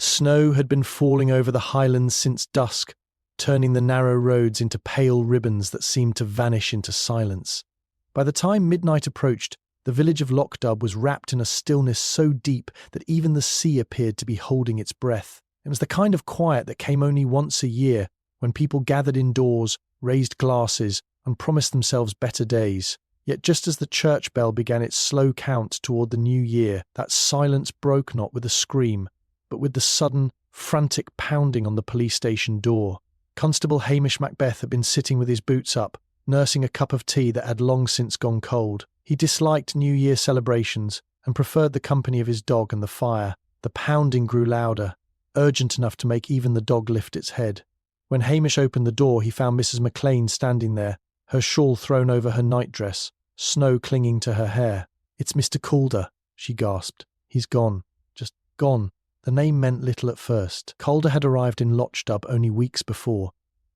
Snow had been falling over the Highlands since dusk, turning the narrow roads into pale ribbons that seemed to vanish into silence. By the time midnight approached, the village of Lochdubh was wrapped in a stillness so deep that even the sea appeared to be holding its breath. It was the kind of quiet that came only once a year, when people gathered indoors, raised glasses, and promised themselves better days. Yet just as the church bell began its slow count toward the new year, that silence broke not with a scream, but with the sudden, frantic pounding on the police station door. Constable Hamish Macbeth had been sitting with his boots up, nursing a cup of tea that had long since gone cold. He disliked New Year celebrations and preferred the company of his dog and the fire. The pounding grew louder, urgent enough to make even the dog lift its head. When Hamish opened the door, he found Mrs. Maclean standing there, her shawl thrown over her nightdress, snow clinging to her hair. "It's Mr. Calder," she gasped. "He's gone. Just gone." The name meant little at first. Calder had arrived in Lochdubh only weeks before,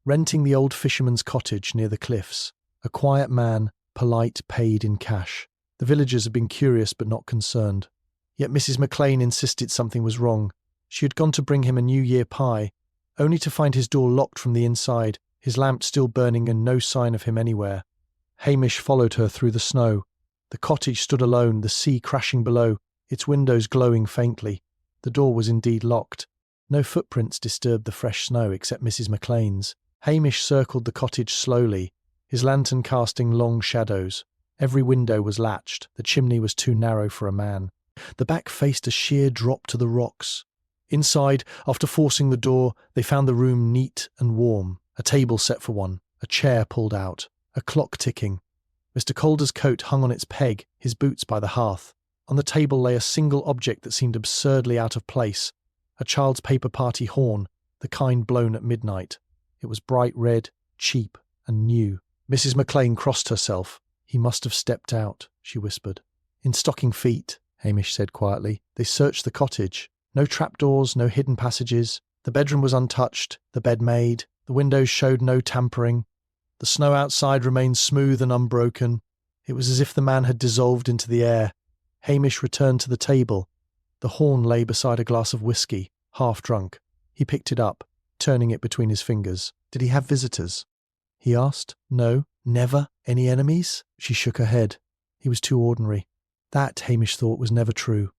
renting the old fisherman's cottage near the cliffs. A quiet man, polite, paid in cash. The villagers had been curious but not concerned. Yet Mrs. Maclean insisted something was wrong. She had gone to bring him a New Year pie, only to find his door locked from the inside, his lamp still burning and no sign of him anywhere. Hamish followed her through the snow. The cottage stood alone, the sea crashing below, its windows glowing faintly. The door was indeed locked. No footprints disturbed the fresh snow except Mrs. Maclean's. Hamish circled the cottage slowly, his lantern casting long shadows. Every window was latched. The chimney was too narrow for a man. The back faced a sheer drop to the rocks. Inside, after forcing the door, they found the room neat and warm. A table set for one, a chair pulled out, a clock ticking. Mr. Calder's coat hung on its peg, his boots by the hearth. On the table lay a single object that seemed absurdly out of place, a child's paper party horn, the kind blown at midnight. It was bright red, cheap, and new. Mrs. Maclean crossed herself. "He must have stepped out," she whispered. "In stocking feet," Hamish said quietly. They searched the cottage. No trapdoors, no hidden passages. The bedroom was untouched, the bed made. The windows showed no tampering. The snow outside remained smooth and unbroken. It was as if the man had dissolved into the air. Hamish returned to the table. The horn lay beside a glass of whisky, half drunk. He picked it up, turning it between his fingers. "Did he have visitors?" he asked. "No." "Never? Any enemies?" She shook her head. He was too ordinary. That, Hamish thought, was never true.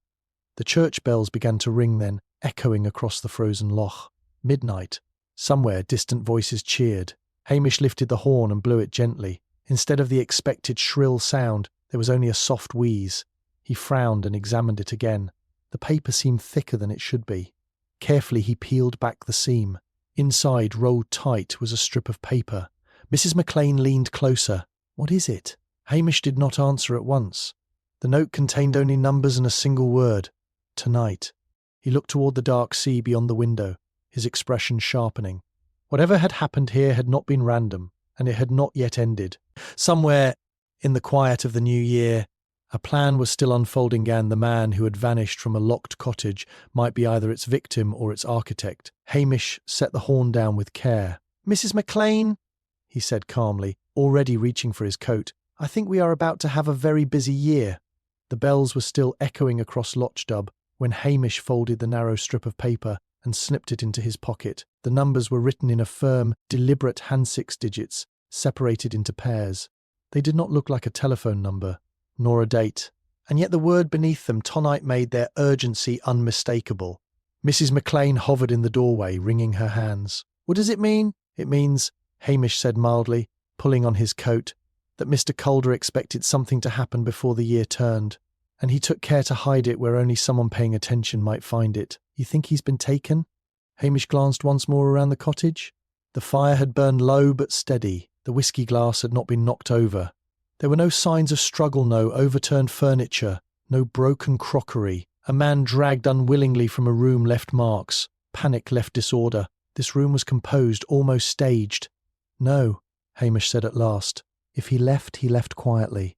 The church bells began to ring then, echoing across the frozen loch. Midnight. Somewhere distant voices cheered. Hamish lifted the horn and blew it gently. Instead of the expected shrill sound, there was only a soft wheeze. He frowned and examined it again. The paper seemed thicker than it should be. Carefully he peeled back the seam. Inside, rolled tight, was a strip of paper. Mrs. Maclean leaned closer. "What is it?" Hamish did not answer at once. The note contained only numbers and a single word. Tonight. He looked toward the dark sea beyond the window, his expression sharpening. Whatever had happened here had not been random, and it had not yet ended. Somewhere, in the quiet of the new year, a plan was still unfolding, and the man who had vanished from a locked cottage might be either its victim or its architect. Hamish set the horn down with care. "Mrs. Maclean," he said calmly, already reaching for his coat, "I think we are about to have a very busy year." The bells were still echoing across Lochdubh when Hamish folded the narrow strip of paper and slipped it into his pocket. The numbers were written in a firm, deliberate hand 6 digits, separated into pairs. They did not look like a telephone number, nor a date, and yet the word beneath them tonight made their urgency unmistakable. Mrs. Maclean hovered in the doorway, wringing her hands. "What does it mean?" "It means," Hamish said mildly, pulling on his coat, "that Mr. Calder expected something to happen before the year turned, and he took care to hide it where only someone paying attention might find it. You think he's been taken?" Hamish glanced once more around the cottage. The fire had burned low but steady. The whisky glass had not been knocked over. There were no signs of struggle, no overturned furniture, no broken crockery. A man dragged unwillingly from a room left marks. Panic left disorder. This room was composed, almost staged. "No," Hamish said at last. "If he left quietly."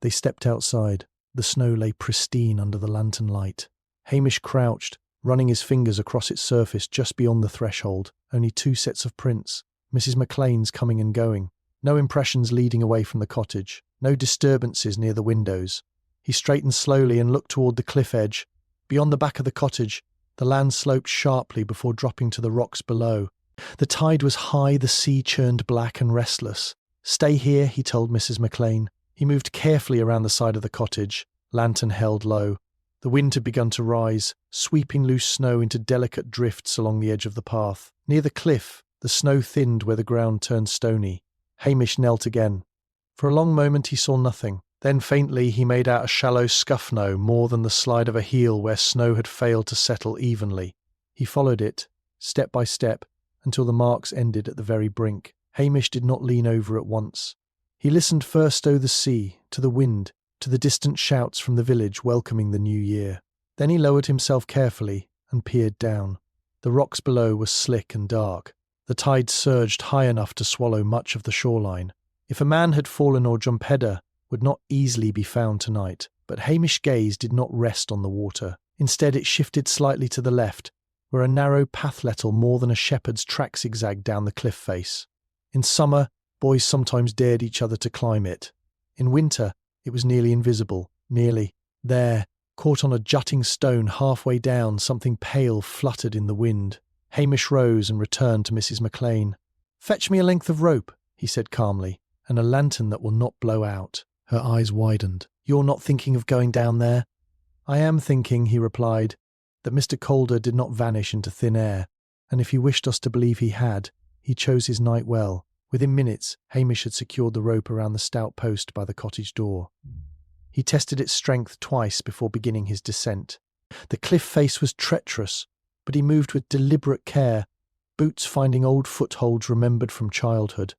They stepped outside. The snow lay pristine under the lantern light. Hamish crouched, running his fingers across its surface just beyond the threshold. Only 2 sets of prints. Mrs. Maclean's coming and going. No impressions leading away from the cottage. No disturbances near the windows. He straightened slowly and looked toward the cliff edge. Beyond the back of the cottage, The land sloped sharply before dropping to the rocks below. The tide was high, the sea churned black and restless. "Stay here," he told Mrs. McLean. He moved carefully around the side of the cottage, lantern held low. The wind had begun to rise, sweeping loose snow into delicate drifts along the edge of the path. Near the cliff, the snow thinned where the ground turned stony. Hamish knelt again. For a long moment he saw nothing. Then faintly he made out a shallow scuff no more than the slide of a heel where snow had failed to settle evenly. He followed it, step by step, until the marks ended at the very brink. Hamish did not lean over at once. He listened first to the sea, to the wind, to the distant shouts from the village welcoming the new year. Then he lowered himself carefully and peered down. The rocks below were slick and dark. The tide surged high enough to swallow much of the shoreline. If a man had fallen or Jumpedder would not easily be found tonight, but Hamish's gaze did not rest on the water. Instead it shifted slightly to the left, where a narrow path little more than a shepherd's track zigzagged down the cliff face. In summer, boys sometimes dared each other to climb it. In winter, it was nearly invisible, nearly. There, caught on a jutting stone halfway down, something pale fluttered in the wind. Hamish rose and returned to Mrs. McLean. "Fetch me a length of rope," he said calmly, "and a lantern that will not blow out." Her eyes widened. "You're not thinking of going down there?" "I am thinking," he replied, "that Mr. Calder did not vanish into thin air, and if he wished us to believe he had, he chose his night well." Within minutes, Hamish had secured the rope around the stout post by the cottage door. He tested its strength twice before beginning his descent. The cliff face was treacherous, but he moved with deliberate care, boots finding old footholds remembered from childhood.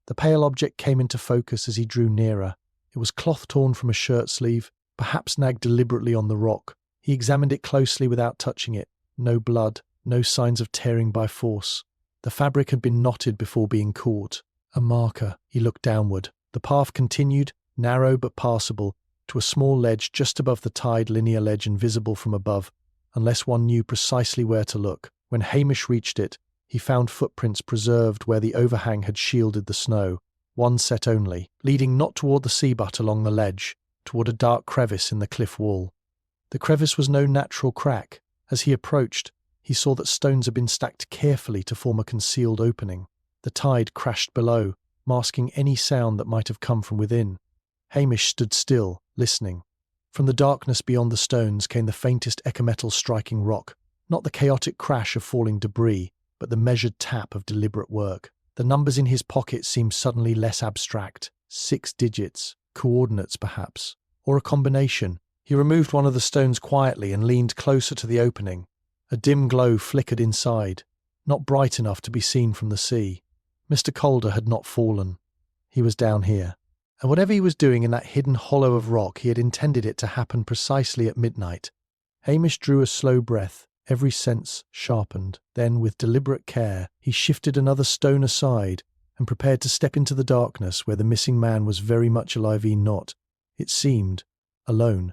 The pale object came into focus as he drew nearer. It was cloth torn from a shirt sleeve, perhaps nagged deliberately on the rock. He examined it closely without touching it. No blood, no signs of tearing by force. The fabric had been knotted before being caught. A marker. He looked downward. The path continued, narrow but passable, to a small ledge just above the tide linear ledge invisible from above, unless one knew precisely where to look. When Hamish reached it, he found footprints preserved where the overhang had shielded the snow, one set only, leading not toward the sea but along the ledge, toward a dark crevice in the cliff wall. The crevice was no natural crack. As he approached, he saw that stones had been stacked carefully to form a concealed opening. The tide crashed below, masking any sound that might have come from within. Hamish stood still, listening. From the darkness beyond the stones came the faintest echo metal striking rock, not the chaotic crash of falling debris, but the measured tap of deliberate work. The numbers in his pocket seemed suddenly less abstract. 6 digits, coordinates perhaps, or a combination. He removed one of the stones quietly and leaned closer to the opening. A dim glow flickered inside, not bright enough to be seen from the sea. Mr. Calder had not fallen. He was down here. And whatever he was doing in that hidden hollow of rock, he had intended it to happen precisely at midnight. Hamish drew a slow breath, every sense sharpened. Then, with deliberate care, he shifted another stone aside and prepared to step into the darkness where the missing man was very much alive, not, it seemed, alone.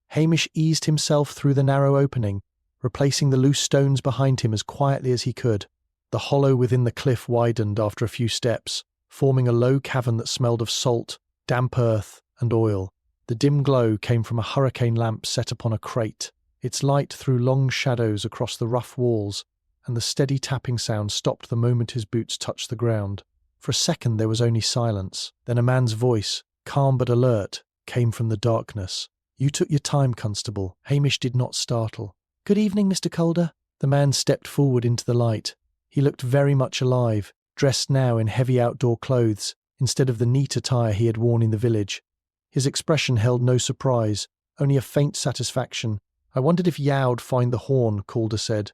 Hamish eased himself through the narrow opening, replacing the loose stones behind him as quietly as he could. The hollow within the cliff widened after a few steps, forming a low cavern that smelled of salt, damp earth, and oil. The dim glow came from a hurricane lamp set upon a crate. Its light threw long shadows across the rough walls, and the steady tapping sound stopped the moment his boots touched the ground. For a second there was only silence. Then a man's voice, calm but alert, came from the darkness. "You took your time, Constable." Hamish did not startle. "Good evening, Mr. Calder." The man stepped forward into the light. He looked very much alive, dressed now in heavy outdoor clothes, instead of the neat attire he had worn in the village. His expression held no surprise, only a faint satisfaction. "I wondered if Yow'd find the horn," Calder said.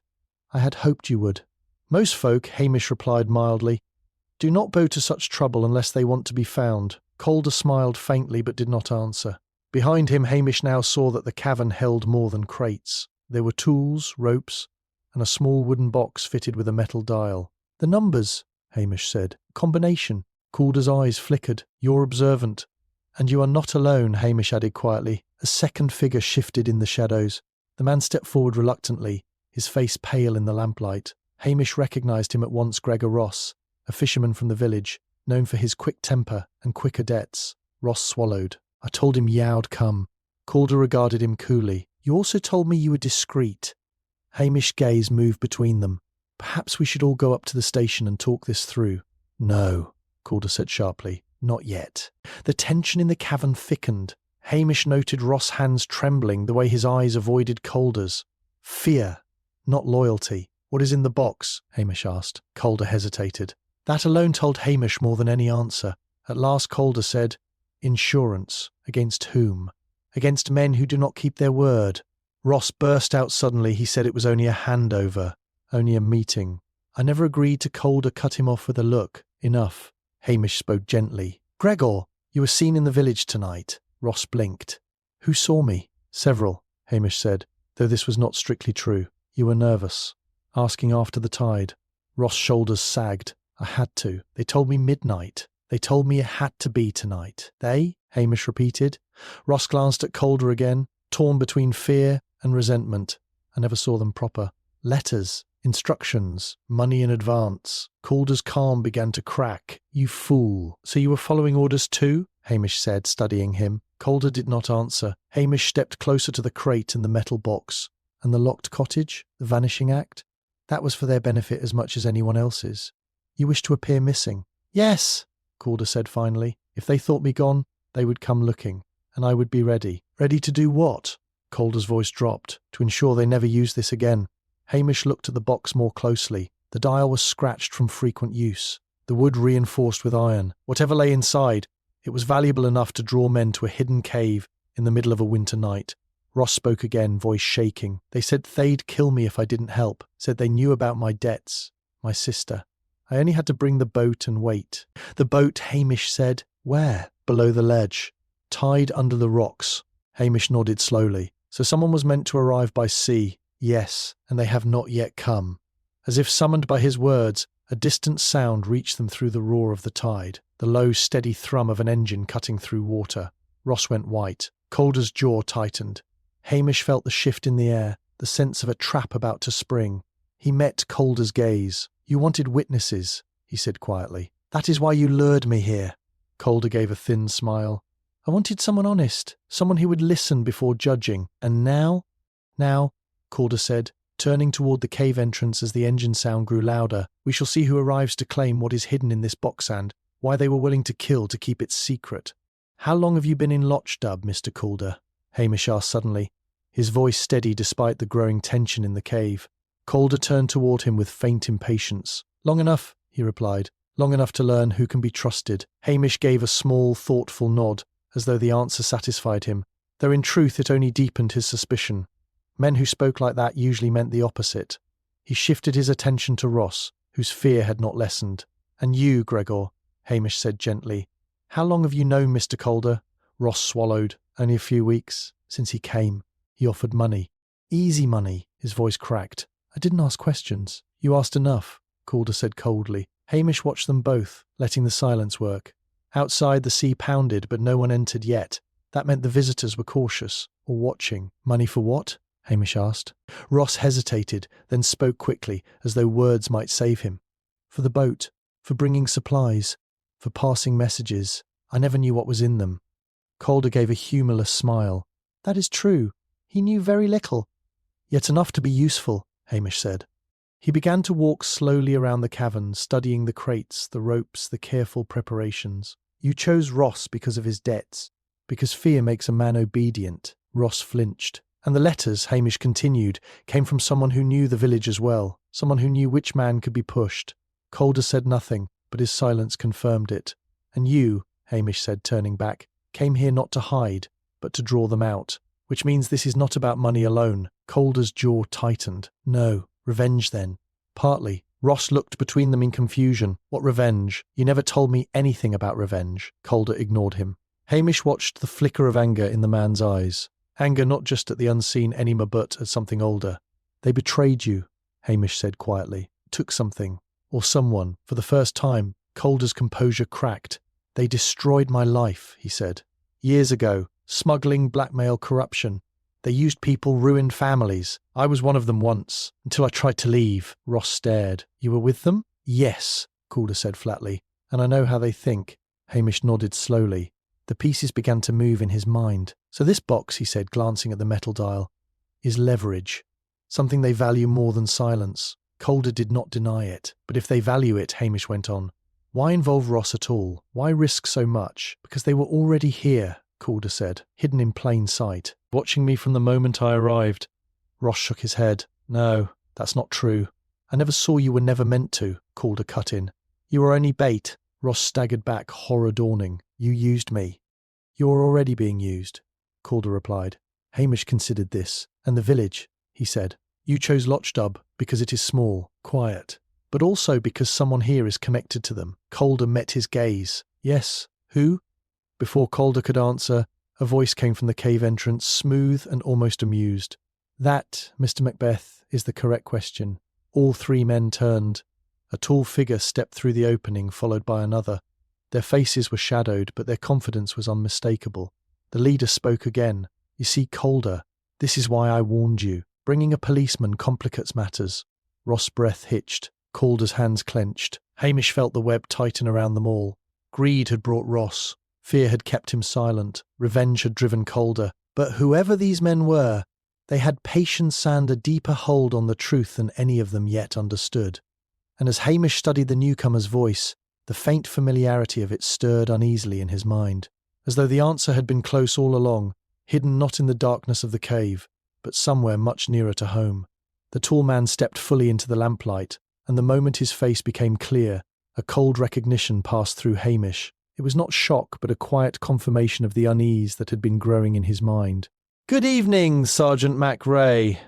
"I had hoped you would." "Most folk," Hamish replied mildly, "do not go to such trouble unless they want to be found." Calder smiled faintly but did not answer. Behind him, Hamish now saw that the cavern held more than crates. There were tools, ropes, and a small wooden box fitted with a metal dial. "The numbers," Hamish said. "Combination." Calder's eyes flickered. "You're observant." "And you are not alone," Hamish added quietly. A second figure shifted in the shadows. The man stepped forward reluctantly, his face pale in the lamplight. Hamish recognised him at once. Gregor Ross, a fisherman from the village, known for his quick temper and quicker debts. Ross swallowed. "I told him Yow'd come." Calder regarded him coolly. "You also told me you were discreet." Hamish's gaze moved between them. Perhaps we should all go up to the station and talk this through. No, Calder said sharply. Not yet. The tension in the cavern thickened. Hamish noted Ross' hands trembling, the way his eyes avoided Calder's. Fear, not loyalty. What is in the box? Hamish asked. Calder hesitated. That alone told Hamish more than any answer. At last Calder said, Insurance. Against whom? Against men who do not keep their word. Ross burst out suddenly. He said it was only a handover, only a meeting. I never agreed to. Calder cut him off with a look. Enough. Hamish spoke gently. Gregor, you were seen in the village tonight. Ross blinked. Who saw me? Several, Hamish said, though this was not strictly true. You were nervous. Asking after the tide. Ross' shoulders sagged. I had to. They told me midnight. They told me it had to be tonight. They? Hamish repeated. Ross glanced at Calder again, torn between fear and resentment. I never saw them proper. Letters, instructions, money in advance. Calder's calm began to crack. You fool. So you were following orders too? Hamish said, studying him. Calder did not answer. Hamish stepped closer to the crate and the metal box. And the locked cottage? The vanishing act? That was for their benefit as much as anyone else's. You wish to appear missing? Yes, Calder said finally. If they thought me gone, they would come looking. And I would be ready. Ready to do what? Calder's voice dropped. To ensure they never use this again. Hamish looked at the box more closely. The dial was scratched from frequent use. The wood reinforced with iron. Whatever lay inside, it was valuable enough to draw men to a hidden cave in the middle of a winter night. Ross spoke again, voice shaking. They said they'd kill me if I didn't help. Said they knew about my debts. My sister. I only had to bring the boat and wait. The boat, Hamish said. Where? Below the ledge. Tied under the rocks. Hamish nodded slowly. So someone was meant to arrive by sea. Yes, and they have not yet come. As if summoned by his words, a distant sound reached them through the roar of the tide, the low, steady thrum of an engine cutting through water. Ross went white. Calder's jaw tightened. Hamish felt the shift in the air, the sense of a trap about to spring. He met Calder's gaze. You wanted witnesses, he said quietly. That is why you lured me here. Calder gave a thin smile. I wanted someone honest, someone who would listen before judging. And now? Now, Calder said, turning toward the cave entrance as the engine sound grew louder, we shall see who arrives to claim what is hidden in this box and why they were willing to kill to keep it secret. How long have you been in Lochdubh, Mr. Calder? Hamish asked suddenly, his voice steady despite the growing tension in the cave. Calder turned toward him with faint impatience. Long enough, he replied. Long enough to learn who can be trusted. Hamish gave a small, thoughtful nod, as though the answer satisfied him, though in truth it only deepened his suspicion. Men who spoke like that usually meant the opposite. He shifted his attention to Ross, whose fear had not lessened. And you, Gregor, Hamish said gently. How long have you known Mr. Calder? Ross swallowed. Only a few weeks, since he came. He offered money. Easy money, his voice cracked. I didn't ask questions. You asked enough, Calder said coldly. Hamish watched them both, letting the silence work. Outside the sea pounded, but no one entered yet. That meant the visitors were cautious, or watching. Money for what? Hamish asked. Ross hesitated, then spoke quickly, as though words might save him. For the boat, for bringing supplies, for passing messages. I never knew what was in them. Calder gave a humourless smile. That is true. He knew very little. Yet enough to be useful, Hamish said. He began to walk slowly around the cavern, studying the crates, the ropes, the careful preparations. You chose Ross because of his debts, because fear makes a man obedient. Ross flinched. And the letters, Hamish continued, came from someone who knew the village as well, someone who knew which man could be pushed. Calder said nothing, but his silence confirmed it. And you, Hamish said, turning back, came here not to hide, but to draw them out. Which means this is not about money alone. Calder's jaw tightened. No. Revenge, then. Partly. Ross looked between them in confusion. What revenge? You never told me anything about revenge. Calder ignored him. Hamish watched the flicker of anger in the man's eyes. Anger not just at the unseen enemy but at something older. They betrayed you, Hamish said quietly. Took something. Or someone. For the first time, Calder's composure cracked. They destroyed my life, he said. Years ago. Smuggling, blackmail, corruption. They used people, ruined families. I was one of them once, until I tried to leave. Ross stared. You were with them? Yes, Calder said flatly. And I know how they think. Hamish nodded slowly. The pieces began to move in his mind. So this box, he said, glancing at the metal dial, is leverage. something they value more than silence. Calder did not deny it. But if they value it, Hamish went on, why involve Ross at all? Why risk so much? Because they were already here, Calder said, hidden in plain sight. Watching me from the moment I arrived. Ross shook his head. No, that's not true. I never saw you were never meant to, Calder cut in. You were only bait. Ross staggered back, horror dawning. You used me. You are already being used, Calder replied. Hamish considered this. And the village, he said. You chose Lochdubh because it is small, quiet, but also because someone here is connected to them. Calder met his gaze. Yes, who? Before Calder could answer, a voice came from the cave entrance, smooth and almost amused. That, Mr. Macbeth, is the correct question. All three men turned. A tall figure stepped through the opening, followed by another. Their faces were shadowed, but their confidence was unmistakable. The leader spoke again. You see, Calder, this is why I warned you. Bringing a policeman complicates matters. Ross' breath hitched. Calder's hands clenched. Hamish felt the web tighten around them all. Greed had brought Ross. Fear had kept him silent. Revenge had driven Calder. But whoever these men were, they had patience and a deeper hold on the truth than any of them yet understood. And as Hamish studied the newcomer's voice, the faint familiarity of it stirred uneasily in his mind, as though the answer had been close all along, hidden not in the darkness of the cave, but somewhere much nearer to home. The tall man stepped fully into the lamplight, and the moment his face became clear, a cold recognition passed through Hamish. It was not shock, but a quiet confirmation of the unease that had been growing in his mind. "Good evening, Sergeant Mac Ray,"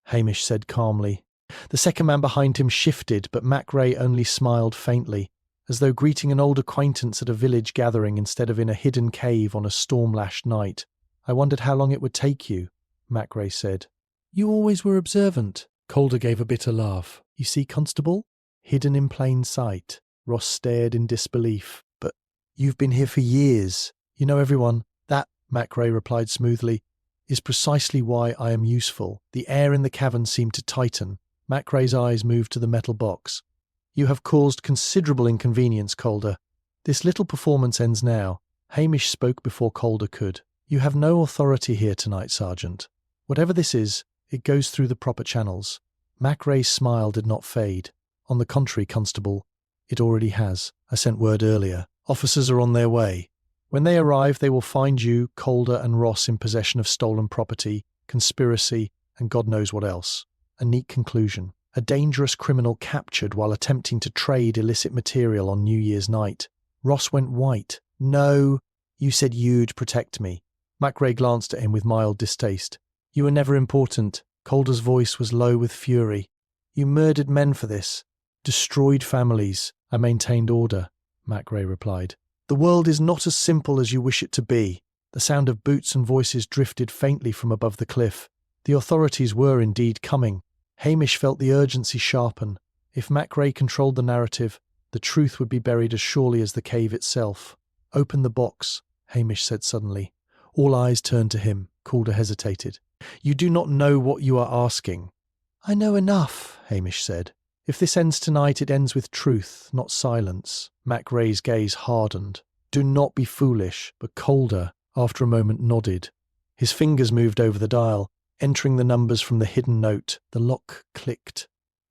Hamish said calmly. The second man behind him shifted, but Mac Ray only smiled faintly, as though greeting an old acquaintance at a village gathering instead of in a hidden cave on a storm-lashed night. "I wondered how long it would take you," Mac Ray said. "You always were observant." Calder gave a bitter laugh. "You see, Constable? Hidden in plain sight." Ross stared in disbelief. "But you've been here for years. You know everyone." "That," Mac Ray replied smoothly, "is precisely why I am useful." The air in the cavern seemed to tighten. Mac Ray's eyes moved to the metal box. "You have caused considerable inconvenience, Calder. This little performance ends now." Hamish spoke before Calder could. "You have no authority here tonight, Sergeant. Whatever this is, it goes through the proper channels." Mac Ray's smile did not fade. "On the contrary, Constable, it already has. I sent word earlier. Officers are on their way. When they arrive, they will find you, Calder and Ross in possession of stolen property, conspiracy, and God knows what else." A neat conclusion. A dangerous criminal captured while attempting to trade illicit material on New Year's night. Ross went white. "No, you said you'd protect me." Mac Ray glanced at him with mild distaste. "You were never important." Calder's voice was low with fury. "You murdered men for this. Destroyed families." "I maintained order," Mac Ray replied. "The world is not as simple as you wish it to be." The sound of boots and voices drifted faintly from above the cliff. The authorities were indeed coming. Hamish felt the urgency sharpen. If Mac Ray controlled the narrative, the truth would be buried as surely as the cave itself. "Open the box," Hamish said suddenly. All eyes turned to him. Calder hesitated. "You do not know what you are asking." "I know enough," Hamish said. "If this ends tonight, it ends with truth, not silence." Mac Ray's gaze hardened. "Do not be foolish." But Calder, after a moment, nodded. His fingers moved over the dial, entering the numbers from the hidden note. The lock clicked.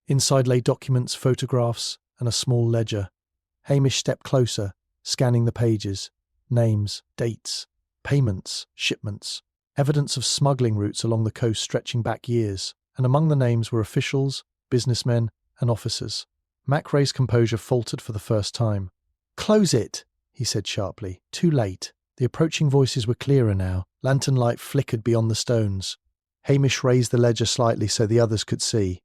Inside lay documents, photographs, and a small ledger. Hamish stepped closer, scanning the pages. Names, dates, payments, shipments, evidence of smuggling routes along the coast stretching back years, and among the names were officials, businessmen, and officers. Mac Ray's composure faltered for the first time. "Close it," he said sharply. Too late. The approaching voices were clearer now. Lantern light flickered beyond the stones. Hamish raised the ledger slightly so the others could see.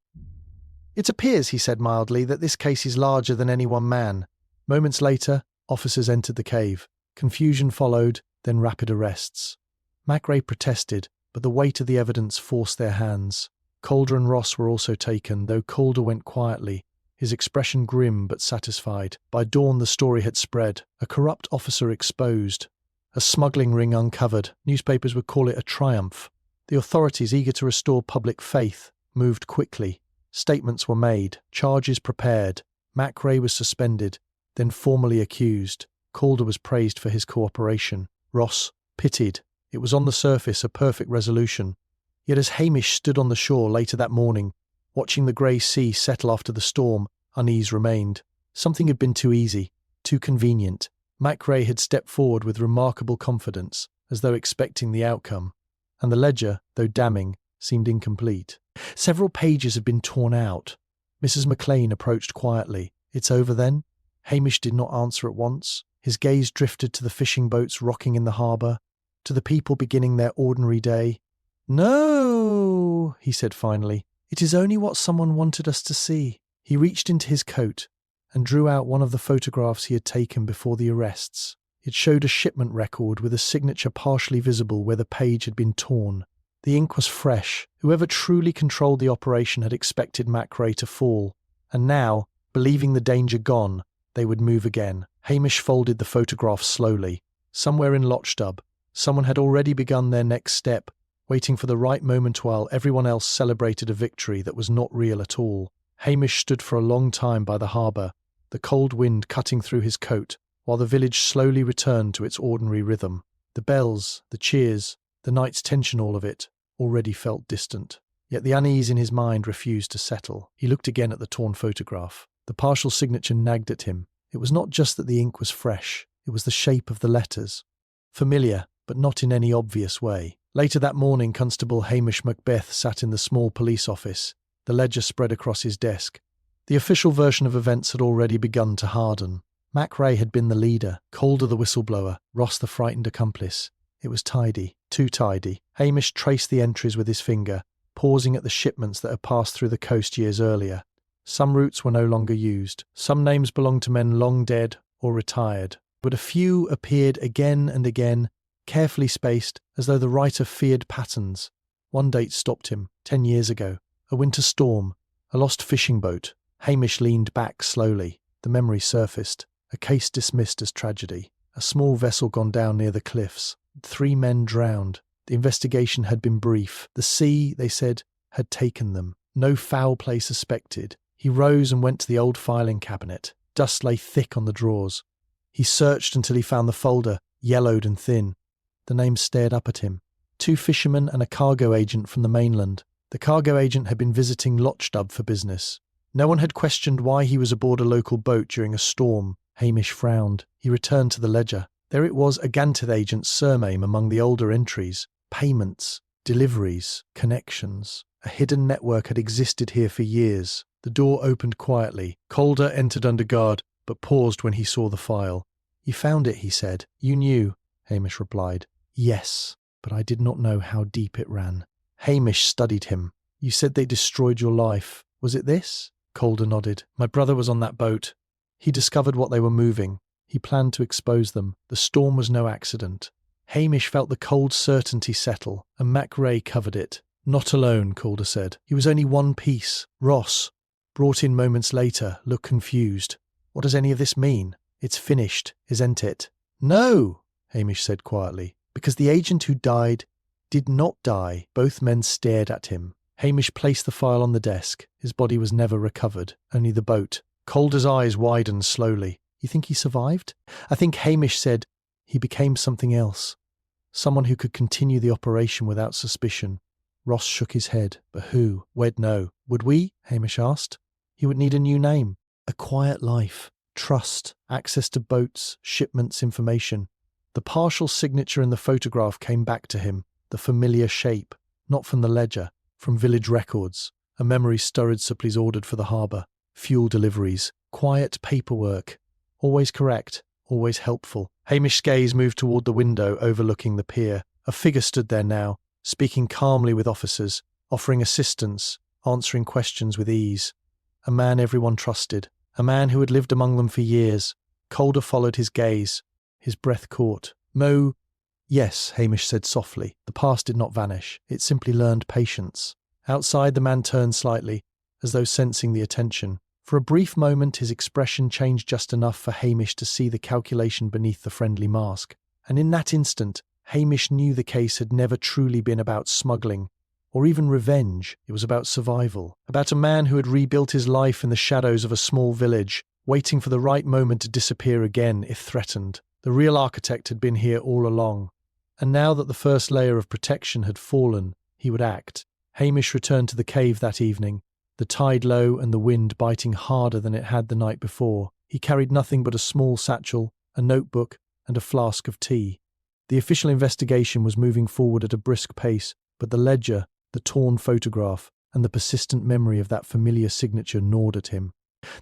"It appears," he said mildly, "that this case is larger than any one man." Moments later, officers entered the cave. Confusion followed, then rapid arrests. Mac Ray protested, but the weight of the evidence forced their hands. Calder and Ross were also taken, though Calder went quietly, his expression grim but satisfied. By dawn the story had spread. A corrupt officer exposed. A smuggling ring uncovered. Newspapers would call it a triumph. The authorities, eager to restore public faith, moved quickly. Statements were made, charges prepared. Mac Ray was suspended, then formally accused. Calder was praised for his cooperation. Ross pitied. It was on the surface a perfect resolution. Yet as Hamish stood on the shore later that morning, watching the grey sea settle after the storm, unease remained. Something had been too easy, too convenient. Macrae had stepped forward with remarkable confidence, as though expecting the outcome, and the ledger, though damning, seemed incomplete. Several pages had been torn out. Mrs. McLean approached quietly. "It's over then?" Hamish did not answer at once. His gaze drifted to the fishing boats rocking in the harbour, to the people beginning their ordinary day. "No," he said finally. "It is only what someone wanted us to see." He reached into his coat and drew out one of the photographs he had taken before the arrests. It showed a shipment record with a signature partially visible where the page had been torn. The ink was fresh. Whoever truly controlled the operation had expected Macrae to fall, and now, believing the danger gone, they would move again. Hamish folded the photograph slowly. Somewhere in Lochdubh, someone had already begun their next step, waiting for the right moment while everyone else celebrated a victory that was not real at all. Hamish stood for a long time by the harbour, the cold wind cutting through his coat, while the village slowly returned to its ordinary rhythm. The bells, the cheers, the night's tension, all of it, already felt distant. Yet the unease in his mind refused to settle. He looked again at the torn photograph. The partial signature nagged at him. It was not just that the ink was fresh, it was the shape of the letters. Familiar, but not in any obvious way. Later that morning, Constable Hamish Macbeth sat in the small police office, the ledger spread across his desk. The official version of events had already begun to harden. Macrae had been the leader, Calder the whistleblower, Ross the frightened accomplice. It was tidy, too tidy. Hamish traced the entries with his finger, pausing at the shipments that had passed through the coast years earlier. Some routes were no longer used. Some names belonged to men long dead or retired. But a few appeared again and again, carefully spaced, as though the writer feared patterns. One date stopped him, 10 years ago. A winter storm, a lost fishing boat. Hamish leaned back slowly. The memory surfaced. A case dismissed as tragedy. A small vessel gone down near the cliffs. 3 men drowned. The investigation had been brief. The sea, they said, had taken them. No foul play suspected. He rose and went to the old filing cabinet. Dust lay thick on the drawers. He searched until he found the folder, yellowed and thin. The names stared up at him. 2 fishermen and a cargo agent from the mainland. The cargo agent had been visiting Lochdubh for business. No one had questioned why he was aboard a local boat during a storm. Hamish frowned. He returned to the ledger. There it was, a Ganted agent's surname among the older entries. Payments, deliveries, connections. A hidden network had existed here for years. The door opened quietly. Calder entered under guard, but paused when he saw the file. "You found it," he said. "You knew," Hamish replied. "Yes, but I did not know how deep it ran." Hamish studied him. "You said they destroyed your life. Was it this?" Calder nodded. "My brother was on that boat. He discovered what they were moving. He planned to expose them. The storm was no accident." Hamish felt the cold certainty settle, and Macrae covered it. "Not alone," Calder said. "He was only one piece. Ross, brought in moments later, looked confused. What does any of this mean? It's finished, isn't it?" "No," Hamish said quietly, "because the agent who died did not die." Both men stared at him. Hamish placed the file on the desk. His body was never recovered, only the boat. Calder's eyes widened slowly. "You think he survived?" "I think," Hamish said, "he became something else. Someone who could continue the operation without suspicion." Ross shook his head. "But who? We'd know." "Would we?" Hamish asked. "He would need a new name. A quiet life. Trust. Access to boats, shipments, information." The partial signature in the photograph came back to him. The familiar shape. Not from the ledger. From village records. A memory Sturridge Suppley's ordered for the harbour. Fuel deliveries. Quiet paperwork. Always correct. Always helpful. Hamish's gaze moved toward the window overlooking the pier. A figure stood there now, speaking calmly with officers, offering assistance, answering questions with ease. A man everyone trusted. A man who had lived among them for years. Calder followed his gaze. His breath caught. Yes, Hamish said softly. The past did not vanish. It simply learned patience. Outside, the man turned slightly, as though sensing the attention. For a brief moment, his expression changed just enough for Hamish to see the calculation beneath the friendly mask. And in that instant, Hamish knew the case had never truly been about smuggling, or even revenge. It was about survival. About a man who had rebuilt his life in the shadows of a small village, waiting for the right moment to disappear again if threatened. The real architect had been here all along. And now that the first layer of protection had fallen, he would act. Hamish returned to the cave that evening, the tide low and the wind biting harder than it had the night before. He carried nothing but a small satchel, a notebook, and a flask of tea. The official investigation was moving forward at a brisk pace, but the ledger, the torn photograph, and the persistent memory of that familiar signature gnawed at him.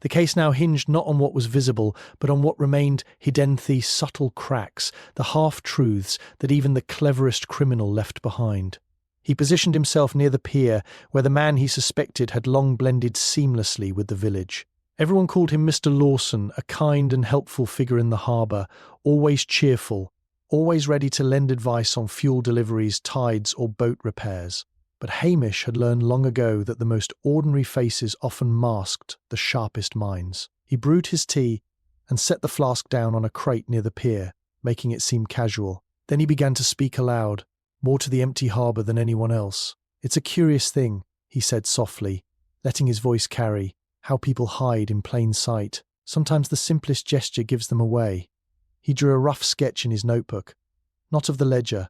The case now hinged not on what was visible, but on what remained hidden, the subtle cracks, the half-truths that even the cleverest criminal left behind. He positioned himself near the pier, where the man he suspected had long blended seamlessly with the village. Everyone called him Mr. Lawson, a kind and helpful figure in the harbour, always cheerful, always ready to lend advice on fuel deliveries, tides, or boat repairs. But Hamish had learned long ago that the most ordinary faces often masked the sharpest minds. He brewed his tea and set the flask down on a crate near the pier, making it seem casual. Then he began to speak aloud, more to the empty harbour than anyone else. "It's a curious thing," he said softly, letting his voice carry, "how people hide in plain sight. Sometimes the simplest gesture gives them away." He drew a rough sketch in his notebook, not of the ledger,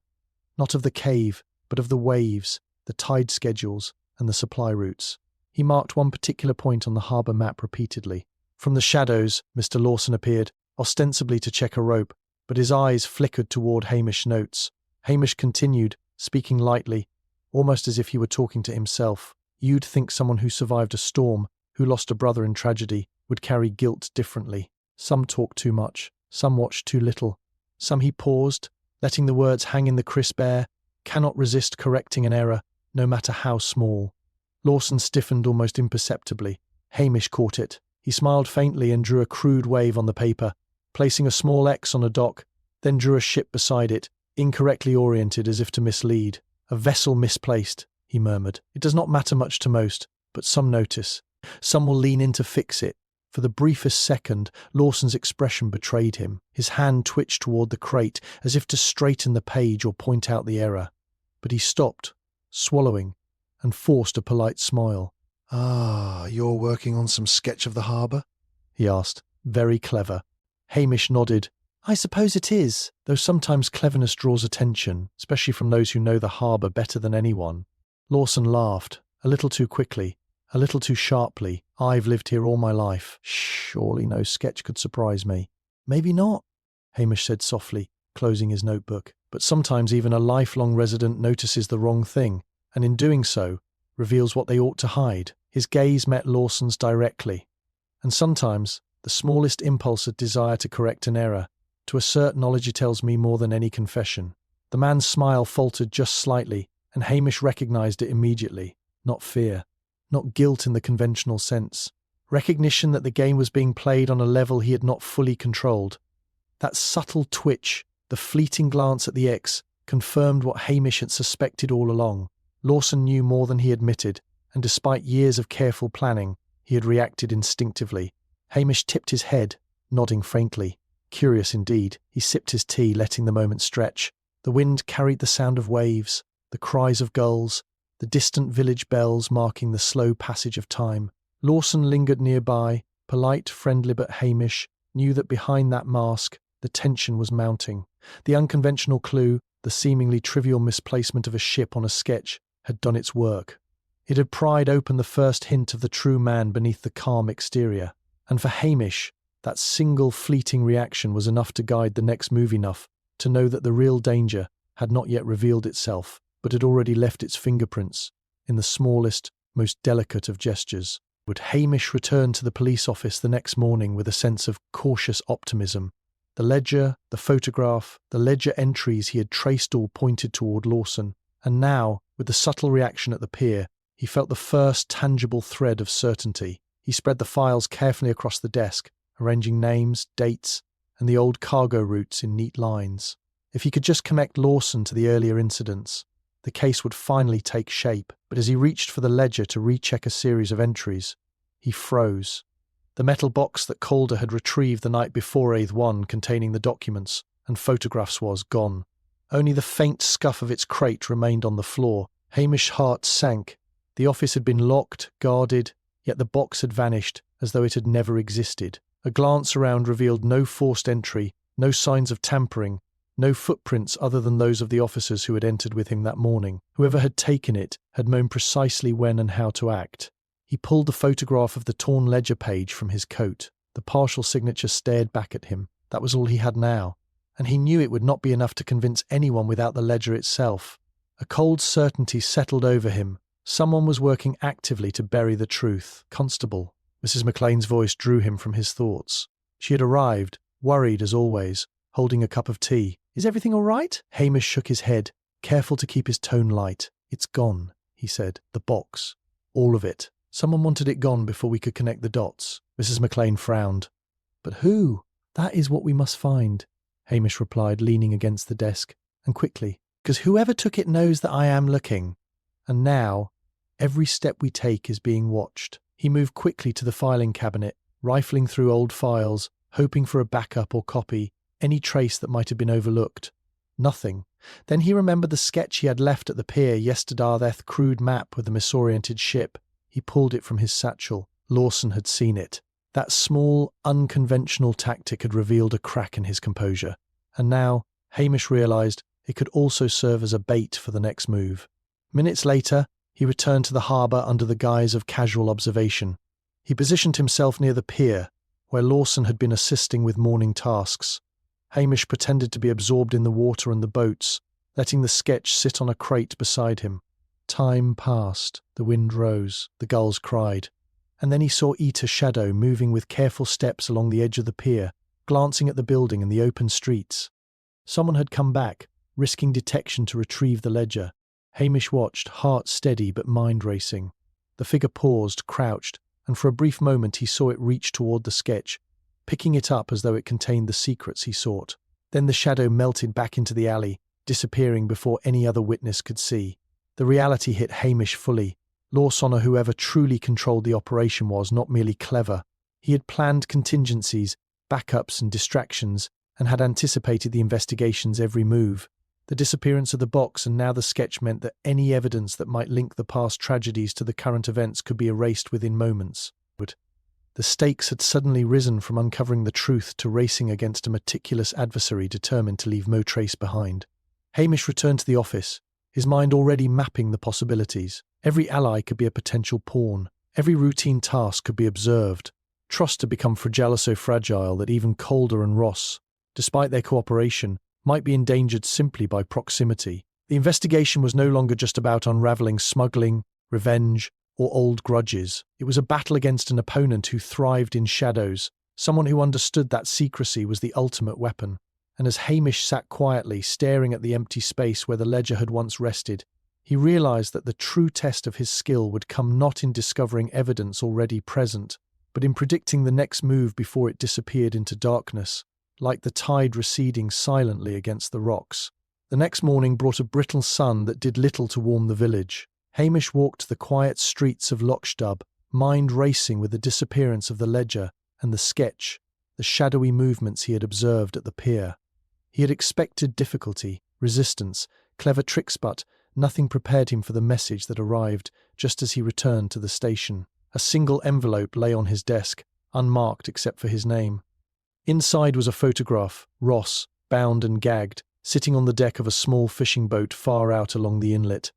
not of the cave, but of the waves, the tide schedules, and the supply routes. He marked one particular point on the harbour map repeatedly. From the shadows, Mr. Lawson appeared, ostensibly to check a rope, but his eyes flickered toward Hamish's notes. Hamish continued, speaking lightly, almost as if he were talking to himself. "You'd think someone who survived a storm, who lost a brother in tragedy, would carry guilt differently. Some talk too much, some watch too little. Some," he paused, letting the words hang in the crisp air, "cannot resist correcting an error, no matter how small." Lawson stiffened almost imperceptibly. Hamish caught it. He smiled faintly and drew a crude wave on the paper, placing a small X on a dock, then drew a ship beside it, incorrectly oriented as if to mislead. "A vessel misplaced," he murmured. "It does not matter much to most, but some notice. Some will lean in to fix it." For the briefest second, Lawson's expression betrayed him. His hand twitched toward the crate, as if to straighten the page or point out the error. But he stopped, swallowing, and forced a polite smile. "Ah, you're working on some sketch of the harbour?" he asked. "Very clever." Hamish nodded. "I suppose it is, though sometimes cleverness draws attention, especially from those who know the harbour better than anyone." Lawson laughed, a little too quickly, a little too sharply. "I've lived here all my life. Surely no sketch could surprise me." "Maybe not," Hamish said softly, closing his notebook. "But sometimes even a lifelong resident notices the wrong thing, and in doing so, reveals what they ought to hide." His gaze met Lawson's directly. "And sometimes, the smallest impulse of desire to correct an error, to assert knowledge, it tells me more than any confession." The man's smile faltered just slightly, and Hamish recognised it immediately. Not fear, not guilt in the conventional sense. Recognition that the game was being played on a level he had not fully controlled. That subtle twitch, the fleeting glance at the X, confirmed what Hamish had suspected all along. Lawson knew more than he admitted, and despite years of careful planning, he had reacted instinctively. Hamish tipped his head, nodding faintly. Curious indeed, he sipped his tea, letting the moment stretch. The wind carried the sound of waves, the cries of gulls, the distant village bells marking the slow passage of time. Lawson lingered nearby, polite, friendly, but Hamish knew that behind that mask, the tension was mounting. The unconventional clue, the seemingly trivial misplacement of a ship on a sketch, had done its work. It had pried open the first hint of the true man beneath the calm exterior. And for Hamish, that single fleeting reaction was enough to guide the next move, enough to know that the real danger had not yet revealed itself, but had already left its fingerprints in the smallest, most delicate of gestures. Would Hamish return to the police office the next morning with a sense of cautious optimism? The ledger, the photograph, the ledger entries he had traced all pointed toward Lawson, and now, with the subtle reaction at the pier, he felt the first tangible thread of certainty. He spread the files carefully across the desk, arranging names, dates, and the old cargo routes in neat lines. If he could just connect Lawson to the earlier incidents, the case would finally take shape. But as he reached for the ledger to recheck a series of entries, he froze. The metal box that Calder had retrieved the night before Eighth One, containing the documents and photographs, was gone. Only the faint scuff of its crate remained on the floor. Hamish's heart sank. The office had been locked, guarded, yet the box had vanished as though it had never existed. A glance around revealed no forced entry, no signs of tampering, No footprints other than those of the officers who had entered with him that morning. Whoever had taken it had known precisely when and how to act. He pulled the photograph of the torn ledger page from his coat. The partial signature stared back at him. That was all he had now. And he knew it would not be enough to convince anyone without the ledger itself. A cold certainty settled over him. Someone was working actively to bury the truth. Constable. Mrs. McLean's voice drew him from his thoughts. She had arrived, worried as always, holding a cup of tea. "Is everything all right?" Hamish shook his head, careful to keep his tone light. "It's gone," he said. "The box. All of it. Someone wanted it gone before we could connect the dots." Mrs. McLean frowned. "But who?" "That is what we must find," Hamish replied, leaning against the desk, and quickly. "Because whoever took it knows that I am looking. And now, every step we take is being watched." He moved quickly to the filing cabinet, rifling through old files, hoping for a backup or copy, any trace that might have been overlooked. Nothing. Then he remembered the sketch he had left at the pier yesterday, that crude map with the misoriented ship. He pulled it from his satchel. Lawson had seen it. That small, unconventional tactic had revealed a crack in his composure. And now, Hamish realised, it could also serve as a bait for the next move. Minutes later, he returned to the harbour under the guise of casual observation. He positioned himself near the pier, where Lawson had been assisting with morning tasks. Hamish pretended to be absorbed in the water and the boats, letting the sketch sit on a crate beside him. Time passed, the wind rose, the gulls cried, and then he saw Ita's shadow moving with careful steps along the edge of the pier, glancing at the building and the open streets. Someone had come back, risking detection to retrieve the ledger. Hamish watched, heart steady but mind racing. The figure paused, crouched, and for a brief moment he saw it reach toward the sketch, picking it up as though it contained the secrets he sought. Then the shadow melted back into the alley, disappearing before any other witness could see. The reality hit Hamish fully. Lawson, or whoever truly controlled the operation, was not merely clever. He had planned contingencies, backups and distractions, and had anticipated the investigation's every move. The disappearance of the box and now the sketch meant that any evidence that might link the past tragedies to the current events could be erased within moments. The stakes had suddenly risen from uncovering the truth to racing against a meticulous adversary determined to leave no trace behind. Hamish returned to the office, his mind already mapping the possibilities. Every ally could be a potential pawn. Every routine task could be observed. Trust had become so fragile that even Calder and Ross, despite their cooperation, might be endangered simply by proximity. The investigation was no longer just about unravelling smuggling, revenge, or old grudges. It was a battle against an opponent who thrived in shadows, someone who understood that secrecy was the ultimate weapon. And as Hamish sat quietly, staring at the empty space where the ledger had once rested, he realised that the true test of his skill would come not in discovering evidence already present, but in predicting the next move before it disappeared into darkness, like the tide receding silently against the rocks. The next morning brought a brittle sun that did little to warm the village. Hamish walked the quiet streets of Lochdubh, mind racing with the disappearance of the ledger and the sketch, the shadowy movements he had observed at the pier. He had expected difficulty, resistance, clever tricks, but nothing prepared him for the message that arrived just as he returned to the station. A single envelope lay on his desk, unmarked except for his name. Inside was a photograph, Ross, bound and gagged, sitting on the deck of a small fishing boat far out along the inlet.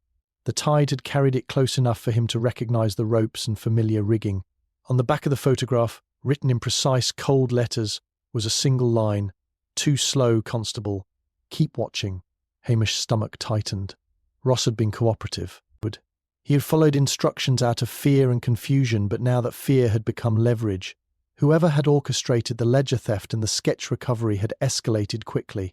The tide had carried it close enough for him to recognise the ropes and familiar rigging. On the back of the photograph, written in precise, cold letters, was a single line: "Too slow, Constable. Keep watching." Hamish's stomach tightened. Ross had been cooperative. He had followed instructions out of fear and confusion, but now that fear had become leverage. Whoever had orchestrated the ledger theft and the sketch recovery had escalated quickly.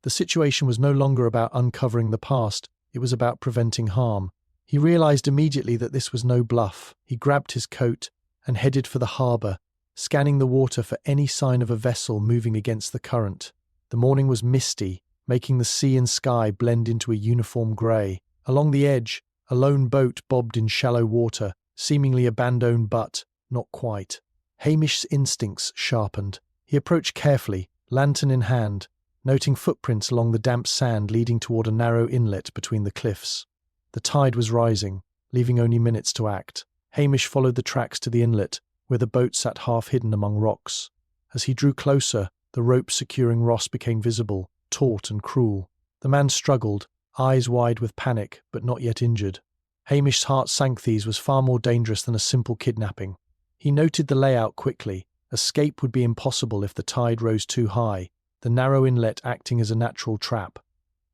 The situation was no longer about uncovering the past, it was about preventing harm. He realised immediately that this was no bluff. He grabbed his coat and headed for the harbour, scanning the water for any sign of a vessel moving against the current. The morning was misty, making the sea and sky blend into a uniform grey. Along the edge, a lone boat bobbed in shallow water, seemingly abandoned but not quite. Hamish's instincts sharpened. He approached carefully, lantern in hand, noting footprints along the damp sand leading toward a narrow inlet between the cliffs. The tide was rising, leaving only minutes to act. Hamish followed the tracks to the inlet, where the boat sat half hidden among rocks. As he drew closer, the rope securing Ross became visible, taut and cruel. The man struggled, eyes wide with panic, but not yet injured. Hamish's heart sank. These was far more dangerous than a simple kidnapping. He noted the layout quickly. Escape would be impossible if the tide rose too high, the narrow inlet acting as a natural trap.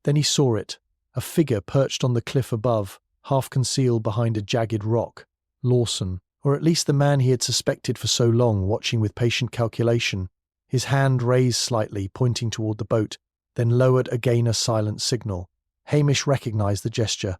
Then he saw it, a figure perched on the cliff above, half concealed behind a jagged rock. Lawson, or at least the man he had suspected for so long, watching with patient calculation. His hand raised slightly, pointing toward the boat, then lowered again, a silent signal. Hamish recognized the gesture.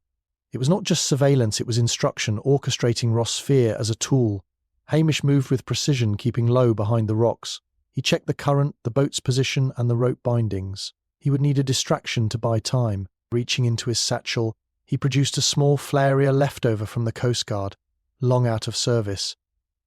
It was not just surveillance, it was instruction, orchestrating Ross's fear as a tool. Hamish moved with precision, keeping low behind the rocks. He checked the current, the boat's position, and the rope bindings. He would need a distraction to buy time. Reaching into his satchel, he produced a small flareer leftover from the Coast Guard, long out of service.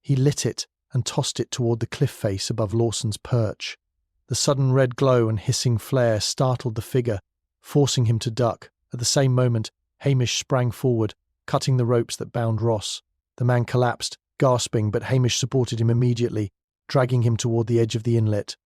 He lit it and tossed it toward the cliff face above Lawson's perch. The sudden red glow and hissing flare startled the figure, forcing him to duck. At the same moment, Hamish sprang forward, cutting the ropes that bound Ross. The man collapsed, gasping, but Hamish supported him immediately, dragging him toward the edge of the inlet.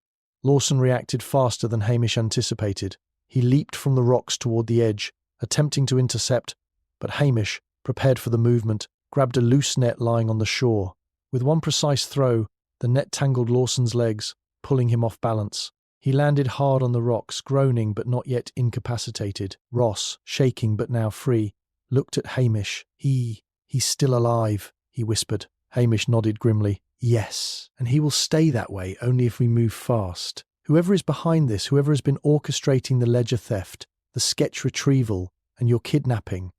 Lawson reacted faster than Hamish anticipated. He leaped from the rocks toward the edge, attempting to intercept, but Hamish, prepared for the movement, grabbed a loose net lying on the shore. With one precise throw, the net tangled Lawson's legs, pulling him off balance. He landed hard on the rocks, groaning but not yet incapacitated. Ross, shaking but now free, looked at Hamish. He's still alive, he whispered. Hamish nodded grimly. Yes, and he will stay that way only if we move fast. Whoever is behind this, whoever has been orchestrating the ledger theft, the sketch retrieval, and your kidnapping,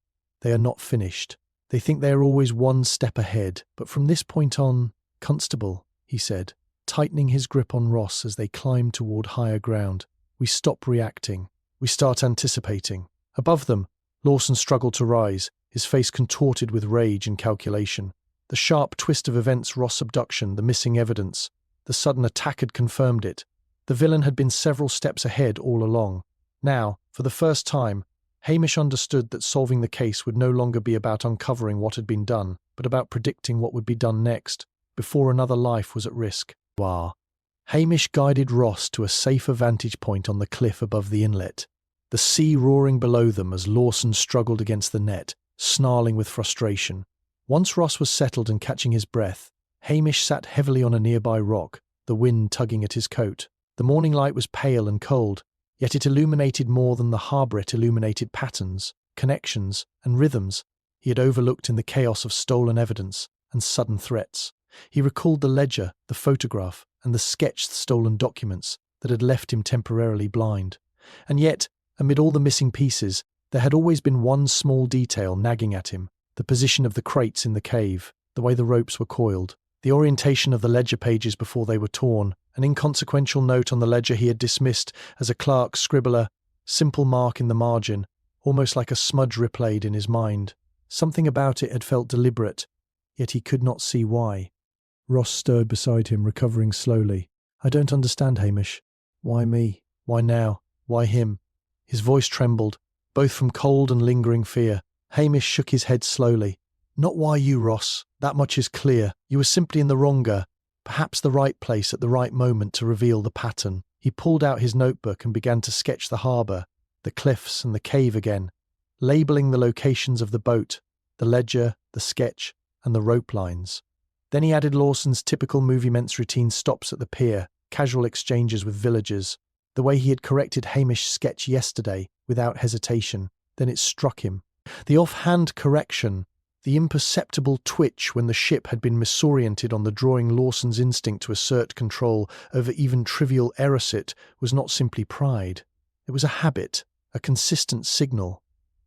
they are not finished. They think they are always one step ahead, but from this point on, Constable, he said, tightening his grip on Ross as they climbed toward higher ground, we stop reacting. We start anticipating. Above them, Lawson struggled to rise, his face contorted with rage and calculation. The sharp twist of events, Ross' abduction, the missing evidence, the sudden attack had confirmed it. The villain had been several steps ahead all along. Now, for the first time, Hamish understood that solving the case would no longer be about uncovering what had been done, but about predicting what would be done next, before another life was at risk. Hamish guided Ross to a safer vantage point on the cliff above the inlet, the sea roaring below them as Lawson struggled against the net, snarling with frustration. Once Ross was settled and catching his breath, Hamish sat heavily on a nearby rock, the wind tugging at his coat. The morning light was pale and cold, yet it illuminated more than the harbour. It illuminated patterns, connections, and rhythms he had overlooked in the chaos of stolen evidence and sudden threats. He recalled the ledger, the photograph, and the sketched stolen documents that had left him temporarily blind. And yet, amid all the missing pieces, there had always been one small detail nagging at him: the position of the crates in the cave, the way the ropes were coiled, the orientation of the ledger pages before they were torn, an inconsequential note on the ledger he had dismissed as a clerk's scribbler, simple mark in the margin, almost like a smudge replayed in his mind. Something about it had felt deliberate, yet he could not see why. Ross stirred beside him, recovering slowly. I don't understand, Hamish. Why me? Why now? Why him? His voice trembled, both from cold and lingering fear. Hamish shook his head slowly. Not why you, Ross. That much is clear. You were simply in the wronger, perhaps the right place at the right moment to reveal the pattern. He pulled out his notebook and began to sketch the harbour, the cliffs and the cave again, labelling the locations of the boat, the ledger, the sketch, and the rope lines. Then he added Lawson's typical movie-men's routine stops at the pier, casual exchanges with villagers, the way he had corrected Hamish's sketch yesterday, without hesitation. Then it struck him. The off-hand correction, the imperceptible twitch when the ship had been misoriented on the drawing Lawson's instinct to assert control over even trivial errorsit, was not simply pride. It was a habit, a consistent signal.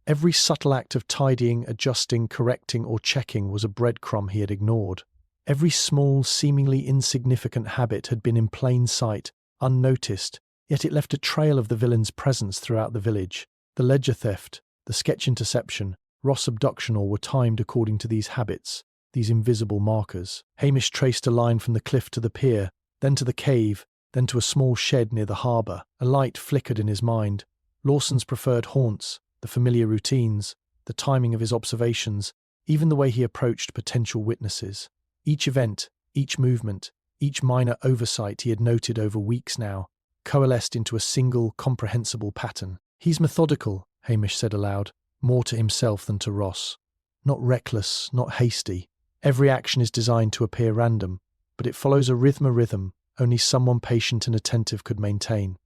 Every subtle act of tidying, adjusting, correcting, or checking was a breadcrumb he had ignored. Every small, seemingly insignificant habit had been in plain sight, unnoticed, yet it left a trail of the villain's presence throughout the village. The ledger theft, the sketch interception, Ross' abduction all were timed according to these habits, these invisible markers. Hamish traced a line from the cliff to the pier, then to the cave, then to a small shed near the harbour. A light flickered in his mind. Lawson's preferred haunts, the familiar routines, the timing of his observations, even the way he approached potential witnesses. Each event, each movement, each minor oversight he had noted over weeks now, coalesced into a single, comprehensible pattern. "He's methodical," Hamish said aloud, more to himself than to Ross. "Not reckless, not hasty. Every action is designed to appear random, but it follows a rhythm only someone patient and attentive could maintain.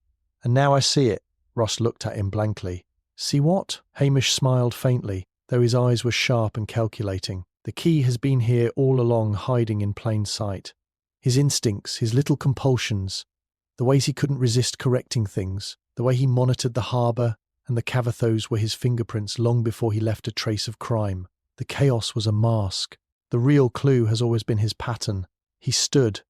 And now I see it." Ross looked at him blankly. "See what?" Hamish smiled faintly, though his eyes were sharp and calculating. "The key has been here all along, hiding in plain sight. His instincts, his little compulsions, the ways he couldn't resist correcting things, the way he monitored the harbour, and the cavathos were his fingerprints long before he left a trace of crime. The chaos was a mask. The real clue has always been his pattern." He stood,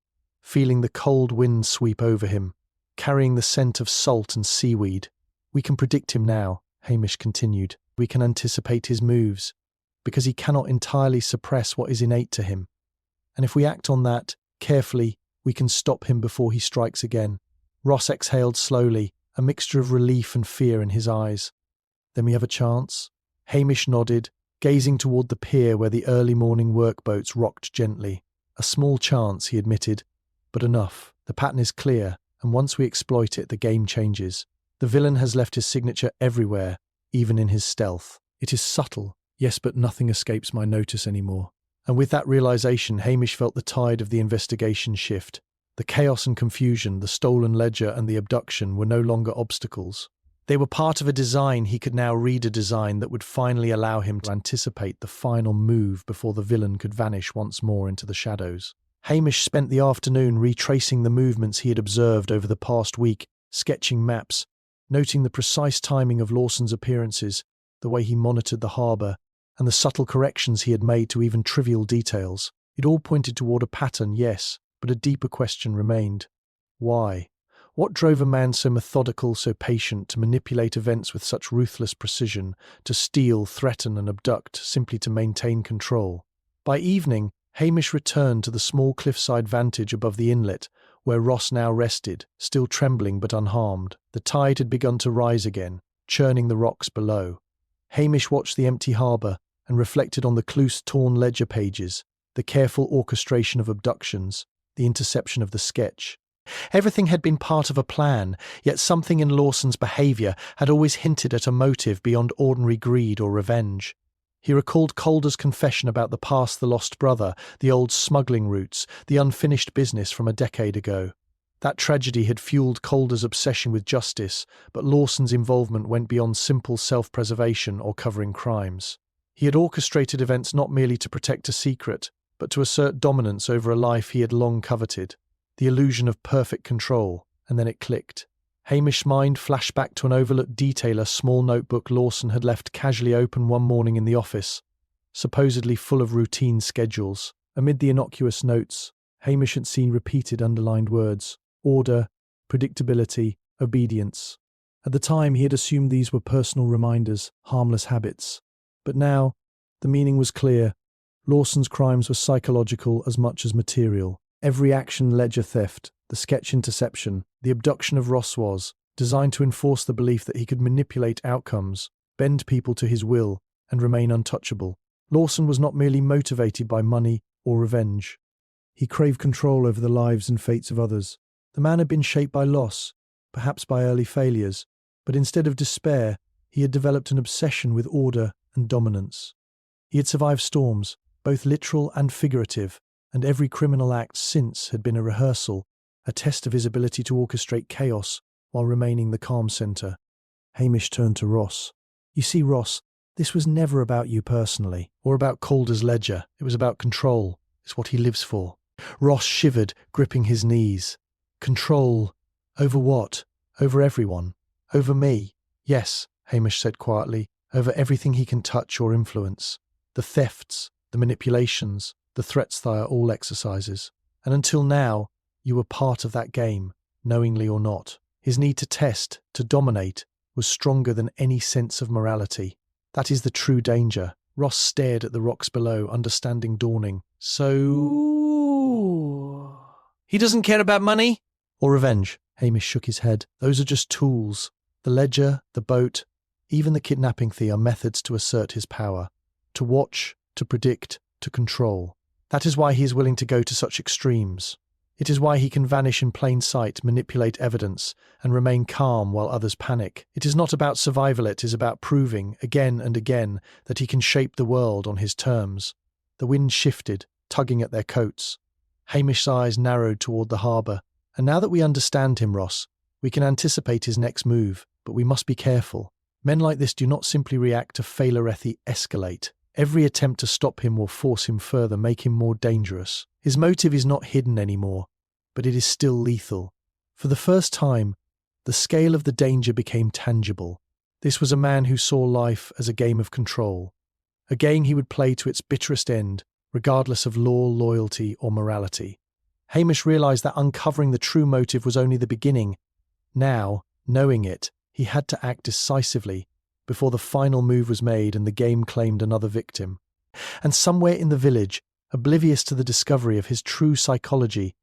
feeling the cold wind sweep over him, carrying the scent of salt and seaweed. "We can predict him now," Hamish continued. "We can anticipate his moves, because he cannot entirely suppress what is innate to him. And if we act on that, carefully, we can stop him before he strikes again." Ross exhaled slowly, a mixture of relief and fear in his eyes. "Then we have a chance?" Hamish nodded, gazing toward the pier where the early morning workboats rocked gently. "A small chance," he admitted, "but enough. The pattern is clear, and once we exploit it, the game changes. The villain has left his signature everywhere, even in his stealth. It is subtle, yes, but nothing escapes my notice anymore." And with that realization, Hamish felt the tide of the investigation shift. The chaos and confusion, the stolen ledger and the abduction were no longer obstacles. They were part of a design. He could now read a design that would finally allow him to anticipate the final move before the villain could vanish once more into the shadows. Hamish spent the afternoon retracing the movements he had observed over the past week, sketching maps, noting the precise timing of Lawson's appearances, the way he monitored the harbour, and the subtle corrections he had made to even trivial details. It all pointed toward a pattern, yes, but a deeper question remained. Why? What drove a man so methodical, so patient, to manipulate events with such ruthless precision, to steal, threaten, and abduct, simply to maintain control? By evening, Hamish returned to the small cliffside vantage above the inlet, where Ross now rested, still trembling but unharmed. The tide had begun to rise again, churning the rocks below. Hamish watched the empty harbour and reflected on the close, torn ledger pages, the careful orchestration of abductions, the interception of the sketch. Everything had been part of a plan, yet something in Lawson's behaviour had always hinted at a motive beyond ordinary greed or revenge. He recalled Calder's confession about the past, the lost brother, the old smuggling routes, the unfinished business from a decade ago. That tragedy had fueled Calder's obsession with justice, but Lawson's involvement went beyond simple self-preservation or covering crimes. He had orchestrated events not merely to protect a secret, but to assert dominance over a life he had long coveted. The illusion of perfect control, and then it clicked. Hamish's mind flashed back to an overlooked detail, a small notebook Lawson had left casually open one morning in the office, supposedly full of routine schedules. Amid the innocuous notes, Hamish had seen repeated underlined words: order, predictability, obedience. At the time, he had assumed these were personal reminders, harmless habits. But now, the meaning was clear. Lawson's crimes were psychological as much as material. Every action, ledger theft, the sketch interception, the abduction of Ross was designed to enforce the belief that he could manipulate outcomes, bend people to his will, and remain untouchable. Lawson was not merely motivated by money or revenge. He craved control over the lives and fates of others. The man had been shaped by loss, perhaps by early failures, but instead of despair, he had developed an obsession with order and dominance. He had survived storms, both literal and figurative, and every criminal act since had been a rehearsal, a test of his ability to orchestrate chaos while remaining the calm centre. Hamish turned to Ross. "You see, Ross, this was never about you personally, or about Calder's ledger. It was about control. It's what he lives for." Ross shivered, gripping his knees. "Control? Over what? Over everyone? Over me?" "Yes," Hamish said quietly, "over everything he can touch or influence. The thefts, the manipulations, the threats they are all exercises. And until now, you were part of that game, knowingly or not." His need to test, to dominate, was stronger than any sense of morality. That is the true danger. Ross stared at the rocks below, understanding dawning. "So... he doesn't care about money? Or revenge?" Hamish shook his head. "Those are just tools. The ledger, the boat, even the kidnapping fee are methods to assert his power. To watch, to predict, to control. That is why he is willing to go to such extremes. It is why he can vanish in plain sight, manipulate evidence, and remain calm while others panic. It is not about survival, it is about proving, again and again, that he can shape the world on his terms. The wind shifted, tugging at their coats. Hamish's eyes narrowed toward the harbour. And now that we understand him, Ross, we can anticipate his next move, but we must be careful. Men like this do not simply react to failure, they escalate. Every attempt to stop him will force him further, make him more dangerous. His motive is not hidden anymore, but it is still lethal. For the first time, the scale of the danger became tangible. This was a man who saw life as a game of control, a game he would play to its bitterest end, regardless of law, loyalty, or morality. Hamish realized that uncovering the true motive was only the beginning. Now, knowing it, he had to act decisively before the final move was made and the game claimed another victim. And somewhere in the village, oblivious to the discovery of his true psychology,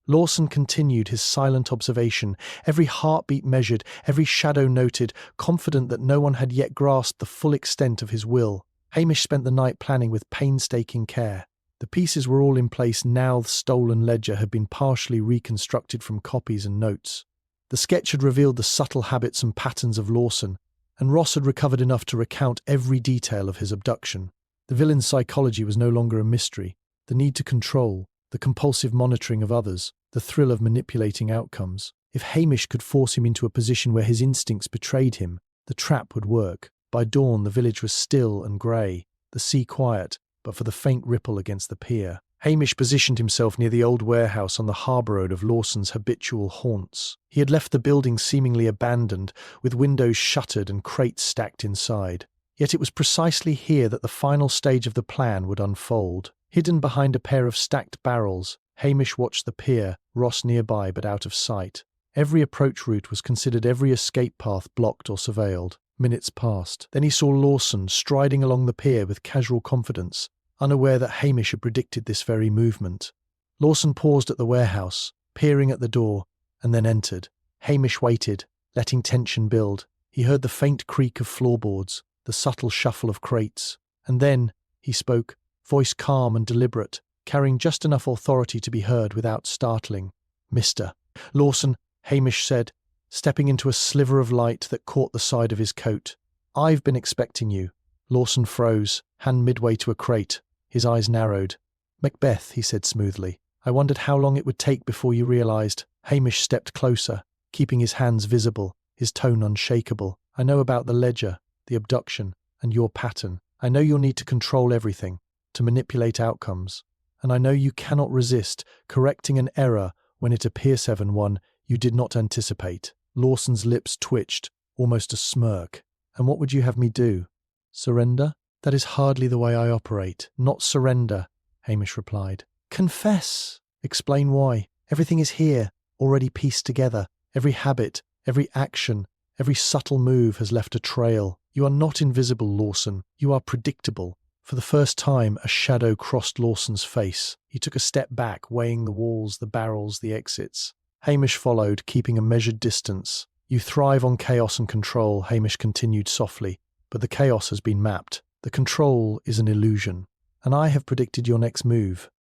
Lawson continued his silent observation, every heartbeat measured, every shadow noted, confident that no one had yet grasped the full extent of his will. Hamish spent the night planning with painstaking care. The pieces were all in place now. The stolen ledger had been partially reconstructed from copies and notes. The sketch had revealed the subtle habits and patterns of Lawson, and Ross had recovered enough to recount every detail of his abduction. The villain's psychology was no longer a mystery. The need to control, the compulsive monitoring of others, the thrill of manipulating outcomes. If Hamish could force him into a position where his instincts betrayed him, the trap would work. By dawn, the village was still and grey, the sea quiet, but for the faint ripple against the pier. Hamish positioned himself near the old warehouse on the harbour road of Lawson's habitual haunts. He had left the building seemingly abandoned, with windows shuttered and crates stacked inside. Yet it was precisely here that the final stage of the plan would unfold. Hidden behind a pair of stacked barrels, Hamish watched the pier, Ross nearby but out of sight. Every approach route was considered, every escape path blocked or surveilled. Minutes passed. Then he saw Lawson striding along the pier with casual confidence, unaware that Hamish had predicted this very movement. Lawson paused at the warehouse, peering at the door, and then entered. Hamish waited, letting tension build. He heard the faint creak of floorboards, the subtle shuffle of crates. And then he spoke, voice calm and deliberate, carrying just enough authority to be heard without startling. "Mr. Lawson," Hamish said, stepping into a sliver of light that caught the side of his coat. "I've been expecting you." Lawson froze, hand midway to a crate. His eyes narrowed. "Macbeth," he said smoothly. "I wondered how long it would take before you realized." Hamish stepped closer, keeping his hands visible, his tone unshakable. "I know about the ledger, the abduction, and your pattern. I know you'll need to control everything, to manipulate outcomes. And I know you cannot resist correcting an error when it appears one you did not anticipate." Lawson's lips twitched, almost a smirk. "And what would you have me do? Surrender?" "That is hardly the way I operate." "Not surrender," Hamish replied. "Confess. Explain why. Everything is here, already pieced together. Every habit, every action, every subtle move has left a trail. You are not invisible, Lawson. You are predictable." For the first time, a shadow crossed Lawson's face. He took a step back, weighing the walls, the barrels, the exits. Hamish followed, keeping a measured distance. "You thrive on chaos and control," Hamish continued softly, "but the chaos has been mapped. The control is an illusion. And I have predicted your next move."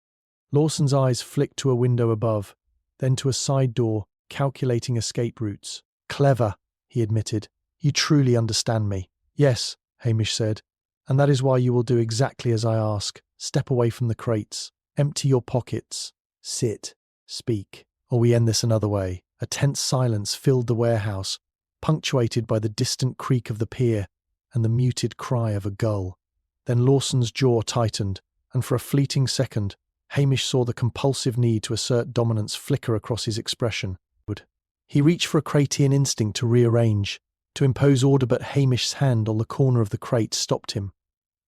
Lawson's eyes flicked to a window above, then to a side door, calculating escape routes. "Clever," he admitted. "You truly understand me." "Yes," Hamish said, "and that is why you will do exactly as I ask. Step away from the crates. Empty your pockets. Sit. Speak. Or we end this another way." A tense silence filled the warehouse, punctuated by the distant creak of the pier and the muted cry of a gull. Then Lawson's jaw tightened, and for a fleeting second, Hamish saw the compulsive need to assert dominance flicker across his expression. He reached for a Cratian instinct to rearrange, to impose order, but Hamish's hand on the corner of the crate stopped him.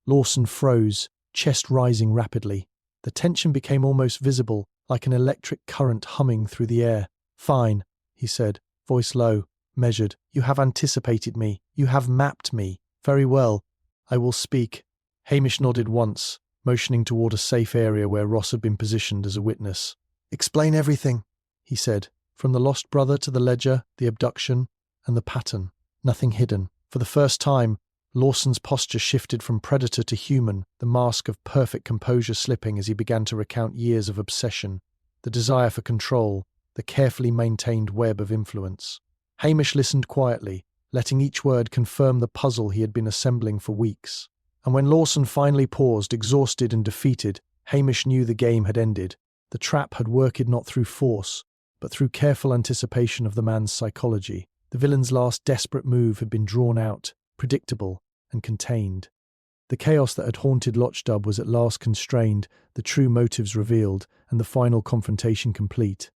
Lawson froze, chest rising rapidly. The tension became almost visible, like an electric current humming through the air. "Fine," he said, voice low, measured. "You have anticipated me. You have mapped me. Very well. I will speak." Hamish nodded once, motioning toward a safe area where Ross had been positioned as a witness. "Explain everything," he said, "from the lost brother to the ledger, the abduction, and the pattern. Nothing hidden." For the first time, Lawson's posture shifted from predator to human, the mask of perfect composure slipping as he began to recount years of obsession, the desire for control, the carefully maintained web of influence. Hamish listened quietly, letting each word confirm the puzzle he had been assembling for weeks. And when Lawson finally paused, exhausted and defeated, Hamish knew the game had ended. The trap had worked not through force, but through careful anticipation of the man's psychology. The villain's last desperate move had been drawn out, predictable, and contained. The chaos that had haunted Lochdubh was at last constrained, the true motives revealed, and the final confrontation complete.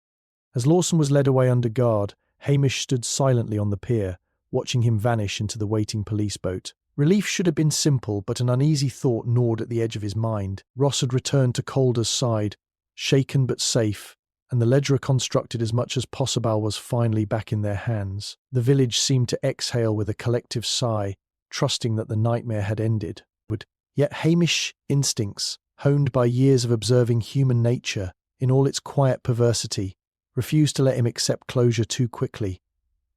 As Lawson was led away under guard, Hamish stood silently on the pier, watching him vanish into the waiting police boat. Relief should have been simple, but an uneasy thought gnawed at the edge of his mind. Ross had returned to Calder's side, shaken but safe, and the ledger constructed as much as possible was finally back in their hands. The village seemed to exhale with a collective sigh, trusting that the nightmare had ended. Yet Hamish's instincts, honed by years of observing human nature in all its quiet perversity, refused to let him accept closure too quickly.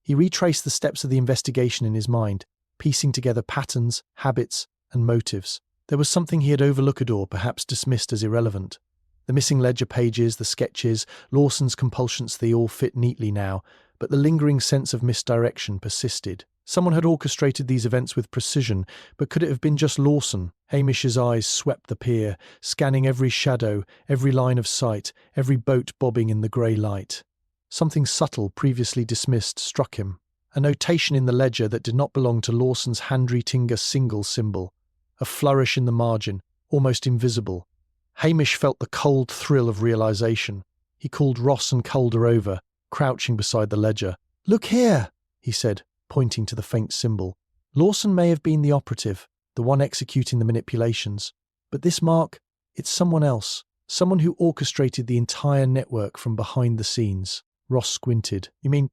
He retraced the steps of the investigation in his mind, piecing together patterns, habits, and motives. There was something he had overlooked or perhaps dismissed as irrelevant. The missing ledger pages, the sketches, Lawson's compulsions, they all fit neatly now, but the lingering sense of misdirection persisted. Someone had orchestrated these events with precision, but could it have been just Lawson? Hamish's eyes swept the pier, scanning every shadow, every line of sight, every boat bobbing in the grey light. Something subtle, previously dismissed, struck him. A notation in the ledger that did not belong to Lawson's handwriting, a single symbol. A flourish in the margin, almost invisible. Hamish felt the cold thrill of realization. He called Ross and Calder over, crouching beside the ledger. "Look here," he said, pointing to the faint symbol. Lawson may have been the operative, the one executing the manipulations, but this mark, it's someone else, someone who orchestrated the entire network from behind the scenes. Ross squinted. "You mean,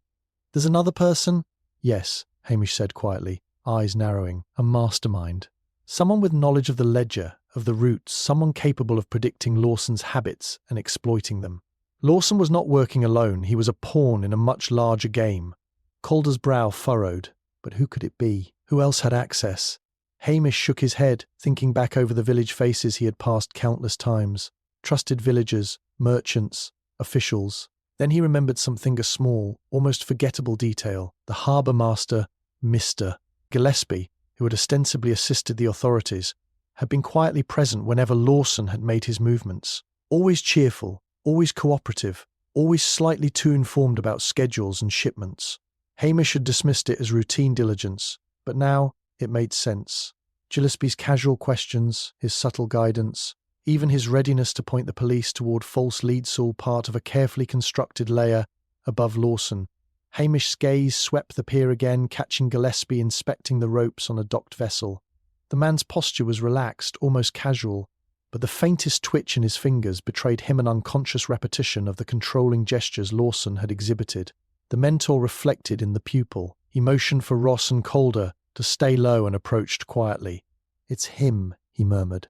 there's another person?" "Yes," Hamish said quietly, eyes narrowing. "A mastermind. Someone with knowledge of the ledger, of the roots, someone capable of predicting Lawson's habits and exploiting them." Lawson was not working alone, he was a pawn in a much larger game. Calder's brow furrowed. But who could it be? Who else had access? Hamish shook his head, thinking back over the village faces he had passed countless times. Trusted villagers, merchants, officials. Then he remembered something, a small, almost forgettable detail. The harbour master, Mr. Gillespie, who had ostensibly assisted the authorities, had been quietly present whenever Lawson had made his movements. Always cheerful, always cooperative, always slightly too informed about schedules and shipments. Hamish had dismissed it as routine diligence, but now it made sense. Gillespie's casual questions, his subtle guidance, even his readiness to point the police toward false leads, all part of a carefully constructed layer above Lawson. Hamish's gaze swept the pier again, catching Gillespie inspecting the ropes on a docked vessel. The man's posture was relaxed, almost casual, but the faintest twitch in his fingers betrayed him an unconscious repetition of the controlling gestures Lawson had exhibited. The mentor reflected in the pupil. He motioned for Ross and Calder to stay low and approached quietly. "It's him," he murmured.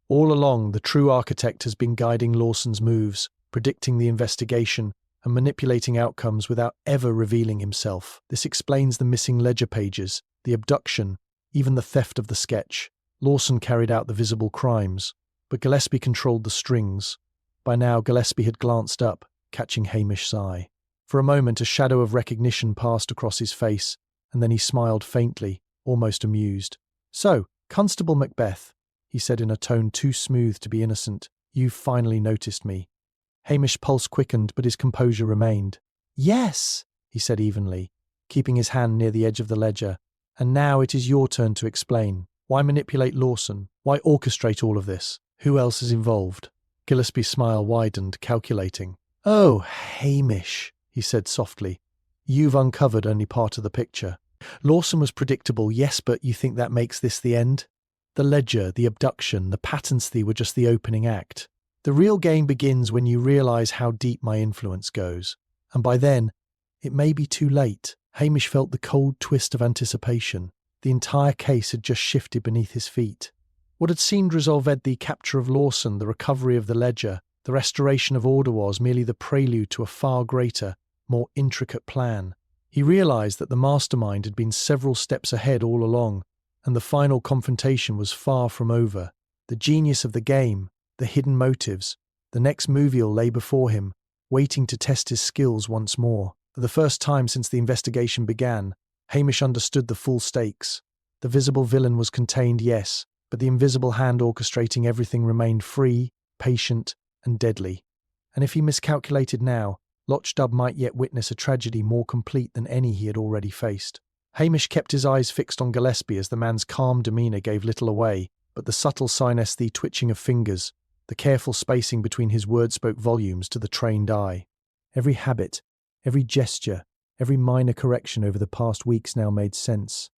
All along, the true architect has been guiding Lawson's moves, predicting the investigation, and manipulating outcomes without ever revealing himself. This explains the missing ledger pages, the abduction, even the theft of the sketch. Lawson carried out the visible crimes, but Gillespie controlled the strings. By now, Gillespie had glanced up, catching Hamish's eye. For a moment, a shadow of recognition passed across his face, and then he smiled faintly, almost amused. "So, Constable Macbeth," he said in a tone too smooth to be innocent, "you've finally noticed me." Hamish's pulse quickened, but his composure remained. "Yes," he said evenly, keeping his hand near the edge of the ledger. "And now it is your turn to explain. Why manipulate Lawson? Why orchestrate all of this? Who else is involved?" Gillespie's smile widened, calculating. "Oh, Hamish," he said softly, "you've uncovered only part of the picture. Lawson was predictable, yes, but you think that makes this the end? The ledger, the abduction, the patents were just the opening act. The real game begins when you realise how deep my influence goes. And by then, it may be too late." Hamish felt the cold twist of anticipation. The entire case had just shifted beneath his feet. What had seemed resolved, the capture of Lawson, the recovery of the ledger, the restoration of order, was merely the prelude to a far greater, more intricate plan. He realised that the mastermind had been several steps ahead all along, and the final confrontation was far from over. The genius of the game, the hidden motives, the next movie lay before him, waiting to test his skills once more. For the first time since the investigation began, Hamish understood the full stakes. The visible villain was contained, yes, but the invisible hand orchestrating everything remained free, patient, and deadly. And if he miscalculated now, Lochdubh might yet witness a tragedy more complete than any he had already faced. Hamish kept his eyes fixed on Gillespie as the man's calm demeanour gave little away, but the subtle synesthetic twitching of fingers, the careful spacing between his words spoke volumes to the trained eye. Every habit, every gesture, every minor correction over the past weeks now made sense.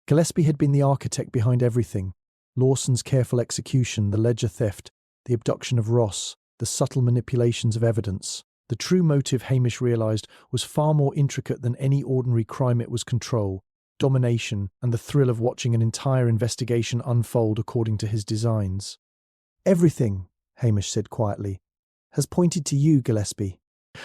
Gillespie had been the architect behind everything. Lawson's careful execution, the ledger theft, the abduction of Ross, the subtle manipulations of evidence. The true motive, Hamish realised, was far more intricate than any ordinary crime. It was control, domination, and the thrill of watching an entire investigation unfold according to his designs. "Everything," Hamish said quietly, "has pointed to you, Gillespie.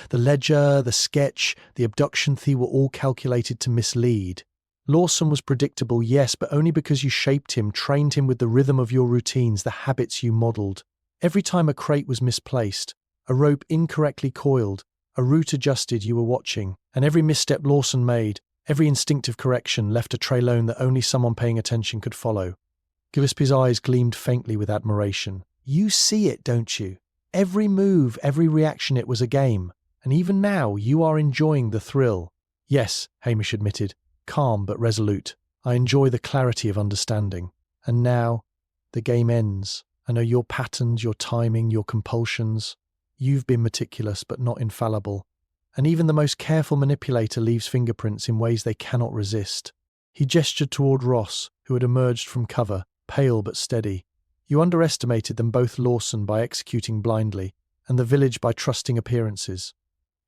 The ledger, the sketch, the abduction thief were all calculated to mislead. Lawson was predictable, yes, but only because you shaped him, trained him with the rhythm of your routines, the habits you modelled. Every time a crate was misplaced, a rope incorrectly coiled, a route adjusted, you were watching, and every misstep Lawson made, every instinctive correction left a trail that only someone paying attention could follow." Gillespie's eyes gleamed faintly with admiration. "You see it, don't you? Every move, every reaction, it was a game. And even now, you are enjoying the thrill." "Yes," Hamish admitted, calm but resolute. "I enjoy the clarity of understanding. And now, the game ends. I know your patterns, your timing, your compulsions. You've been meticulous but not infallible. And even the most careful manipulator leaves fingerprints in ways they cannot resist." He gestured toward Ross, who had emerged from cover, pale but steady. "You underestimated them both, Lawson by executing blindly, and the village by trusting appearances.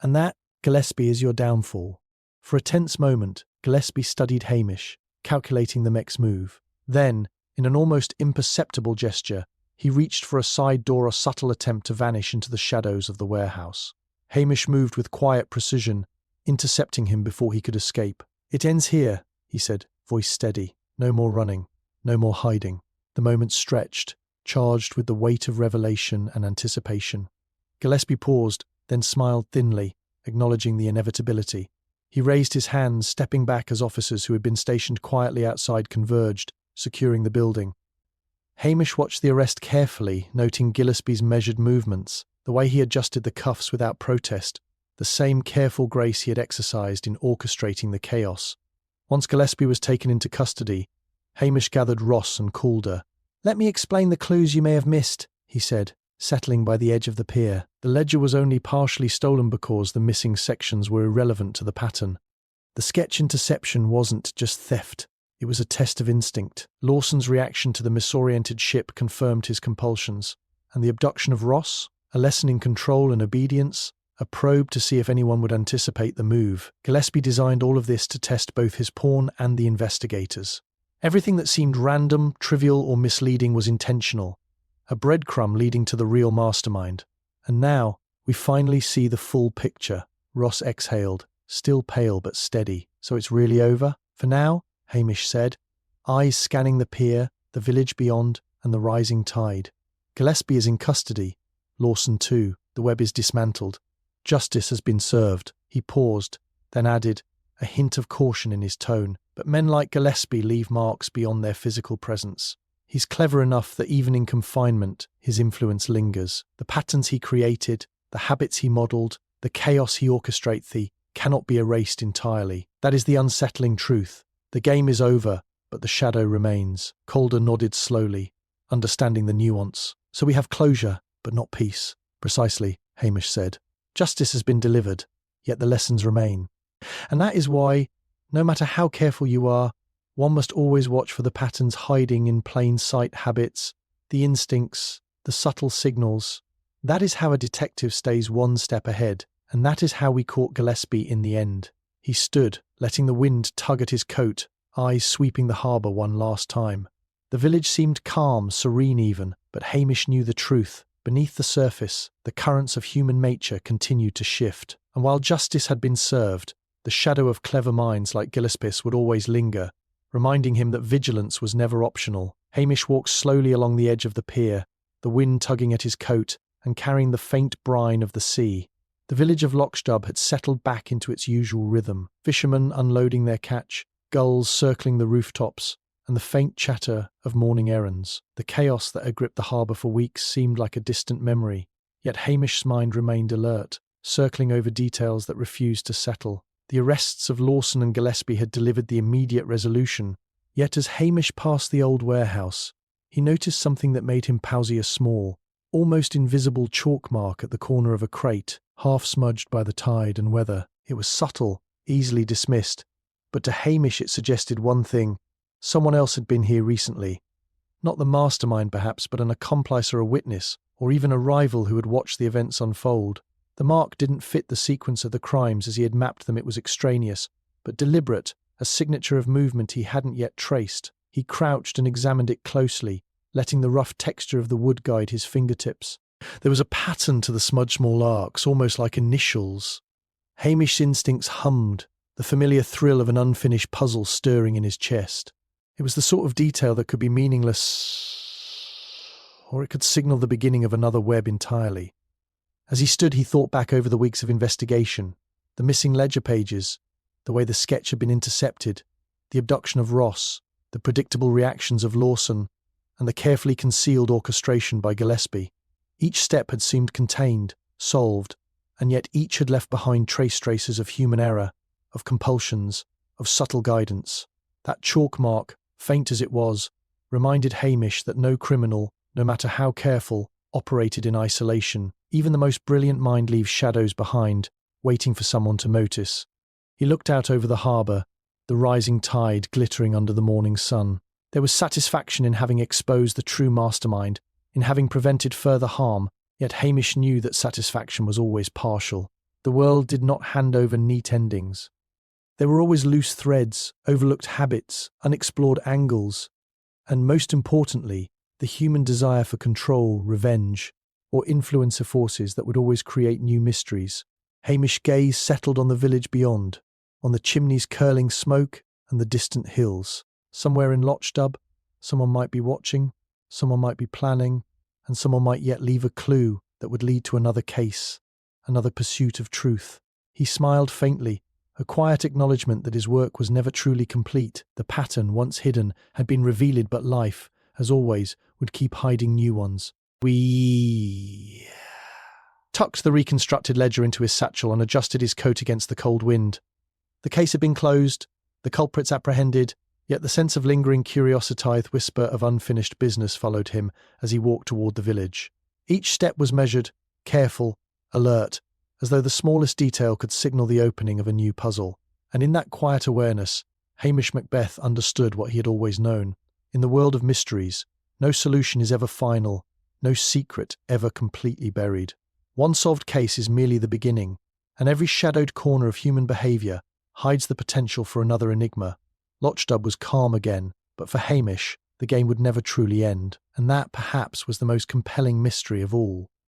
And that, Gillespie, is your downfall." For a tense moment, Gillespie studied Hamish, calculating the next move. Then, in an almost imperceptible gesture, he reached for a side door, a subtle attempt to vanish into the shadows of the warehouse. Hamish moved with quiet precision, intercepting him before he could escape. "It ends here," he said, voice steady. "No more running, no more hiding." The moment stretched, charged with the weight of revelation and anticipation. Gillespie paused, then smiled thinly, acknowledging the inevitability. He raised his hands, stepping back as officers who had been stationed quietly outside converged, securing the building. Hamish watched the arrest carefully, noting Gillespie's measured movements, the way he adjusted the cuffs without protest, the same careful grace he had exercised in orchestrating the chaos. Once Gillespie was taken into custody, Hamish gathered Ross and Calder. "Let me explain the clues you may have missed," he said, settling by the edge of the pier. The ledger was only partially stolen because the missing sections were irrelevant to the pattern. The sketch interception wasn't just theft. It was a test of instinct. Lawson's reaction to the misoriented ship confirmed his compulsions. And the abduction of Ross? A lesson in control and obedience? A probe to see if anyone would anticipate the move. Gillespie designed all of this to test both his pawn and the investigators. Everything that seemed random, trivial, or misleading was intentional. A breadcrumb leading to the real mastermind. And now, we finally see the full picture. Ross exhaled, still pale but steady. "So it's really over? For now?" Hamish said, eyes scanning the pier, the village beyond, and the rising tide. "Gillespie is in custody. Lawson too. The web is dismantled. Justice has been served." He paused, then added, a hint of caution in his tone. "But men like Gillespie leave marks beyond their physical presence. He's clever enough that even in confinement, his influence lingers. The patterns he created, the habits he modelled, the chaos he orchestrated cannot be erased entirely. That is the unsettling truth. The game is over, but the shadow remains." Calder nodded slowly, understanding the nuance. "So we have closure, but not peace." "Precisely," Hamish said. "Justice has been delivered, yet the lessons remain. And that is why, no matter how careful you are, one must always watch for the patterns hiding in plain sight, habits, the instincts, the subtle signals. That is how a detective stays one step ahead, and that is how we caught Gillespie in the end." He stood, letting the wind tug at his coat, eyes sweeping the harbour one last time. The village seemed calm, serene even, but Hamish knew the truth. Beneath the surface, the currents of human nature continued to shift, and while justice had been served, the shadow of clever minds like Gillespie's would always linger, reminding him that vigilance was never optional. Hamish walked slowly along the edge of the pier, the wind tugging at his coat and carrying the faint brine of the sea. The village of Lochdubh had settled back into its usual rhythm, fishermen unloading their catch, gulls circling the rooftops, and the faint chatter of morning errands. The chaos that had gripped the harbour for weeks seemed like a distant memory, yet Hamish's mind remained alert, circling over details that refused to settle. The arrests of Lawson and Gillespie had delivered the immediate resolution, yet as Hamish passed the old warehouse, he noticed something that made him pause a small, almost invisible chalk mark at the corner of a crate, half smudged by the tide and weather. It was subtle, easily dismissed, but to Hamish it suggested one thing: someone else had been here recently. Not the mastermind perhaps, but an accomplice or a witness, or even a rival who had watched the events unfold. The mark didn't fit the sequence of the crimes as he had mapped them. It was extraneous, but deliberate, a signature of movement he hadn't yet traced. He crouched and examined it closely, letting the rough texture of the wood guide his fingertips. There was a pattern to the smudged small arcs, almost like initials. Hamish's instincts hummed, the familiar thrill of an unfinished puzzle stirring in his chest. It was the sort of detail that could be meaningless, or it could signal the beginning of another web entirely. As he stood, he thought back over the weeks of investigation, the missing ledger pages, the way the sketch had been intercepted, the abduction of Ross, the predictable reactions of Lawson, and the carefully concealed orchestration by Gillespie. Each step had seemed contained, solved, and yet each had left behind traces of human error, of compulsions, of subtle guidance. That chalk mark, faint as it was, reminded Hamish that no criminal, no matter how careful, operated in isolation. Even the most brilliant mind leaves shadows behind, waiting for someone to notice. He looked out over the harbour, the rising tide glittering under the morning sun. There was satisfaction in having exposed the true mastermind, in having prevented further harm, yet Hamish knew that satisfaction was always partial. The world did not hand over neat endings. There were always loose threads, overlooked habits, unexplored angles, and most importantly, the human desire for control, revenge, or influencer forces that would always create new mysteries. Hamish's gaze settled on the village beyond, on the chimneys curling smoke and the distant hills. Somewhere in Lochdubh, someone might be watching, someone might be planning, and someone might yet leave a clue that would lead to another case, another pursuit of truth. He smiled faintly, a quiet acknowledgement that his work was never truly complete. The pattern, once hidden, had been revealed, but life, as always, would keep hiding new ones. We tucked the reconstructed ledger into his satchel and adjusted his coat against the cold wind. The case had been closed, the culprits apprehended, yet the sense of lingering curiosity, whisper of unfinished business followed him as he walked toward the village. Each step was measured, careful, alert, as though the smallest detail could signal the opening of a new puzzle. And in that quiet awareness, Hamish Macbeth understood what he had always known. In the world of mysteries, no solution is ever final, no secret ever completely buried. One solved case is merely the beginning, and every shadowed corner of human behaviour hides the potential for another enigma. Lochdubh was calm again, but for Hamish, the game would never truly end, and that perhaps was the most compelling mystery of all.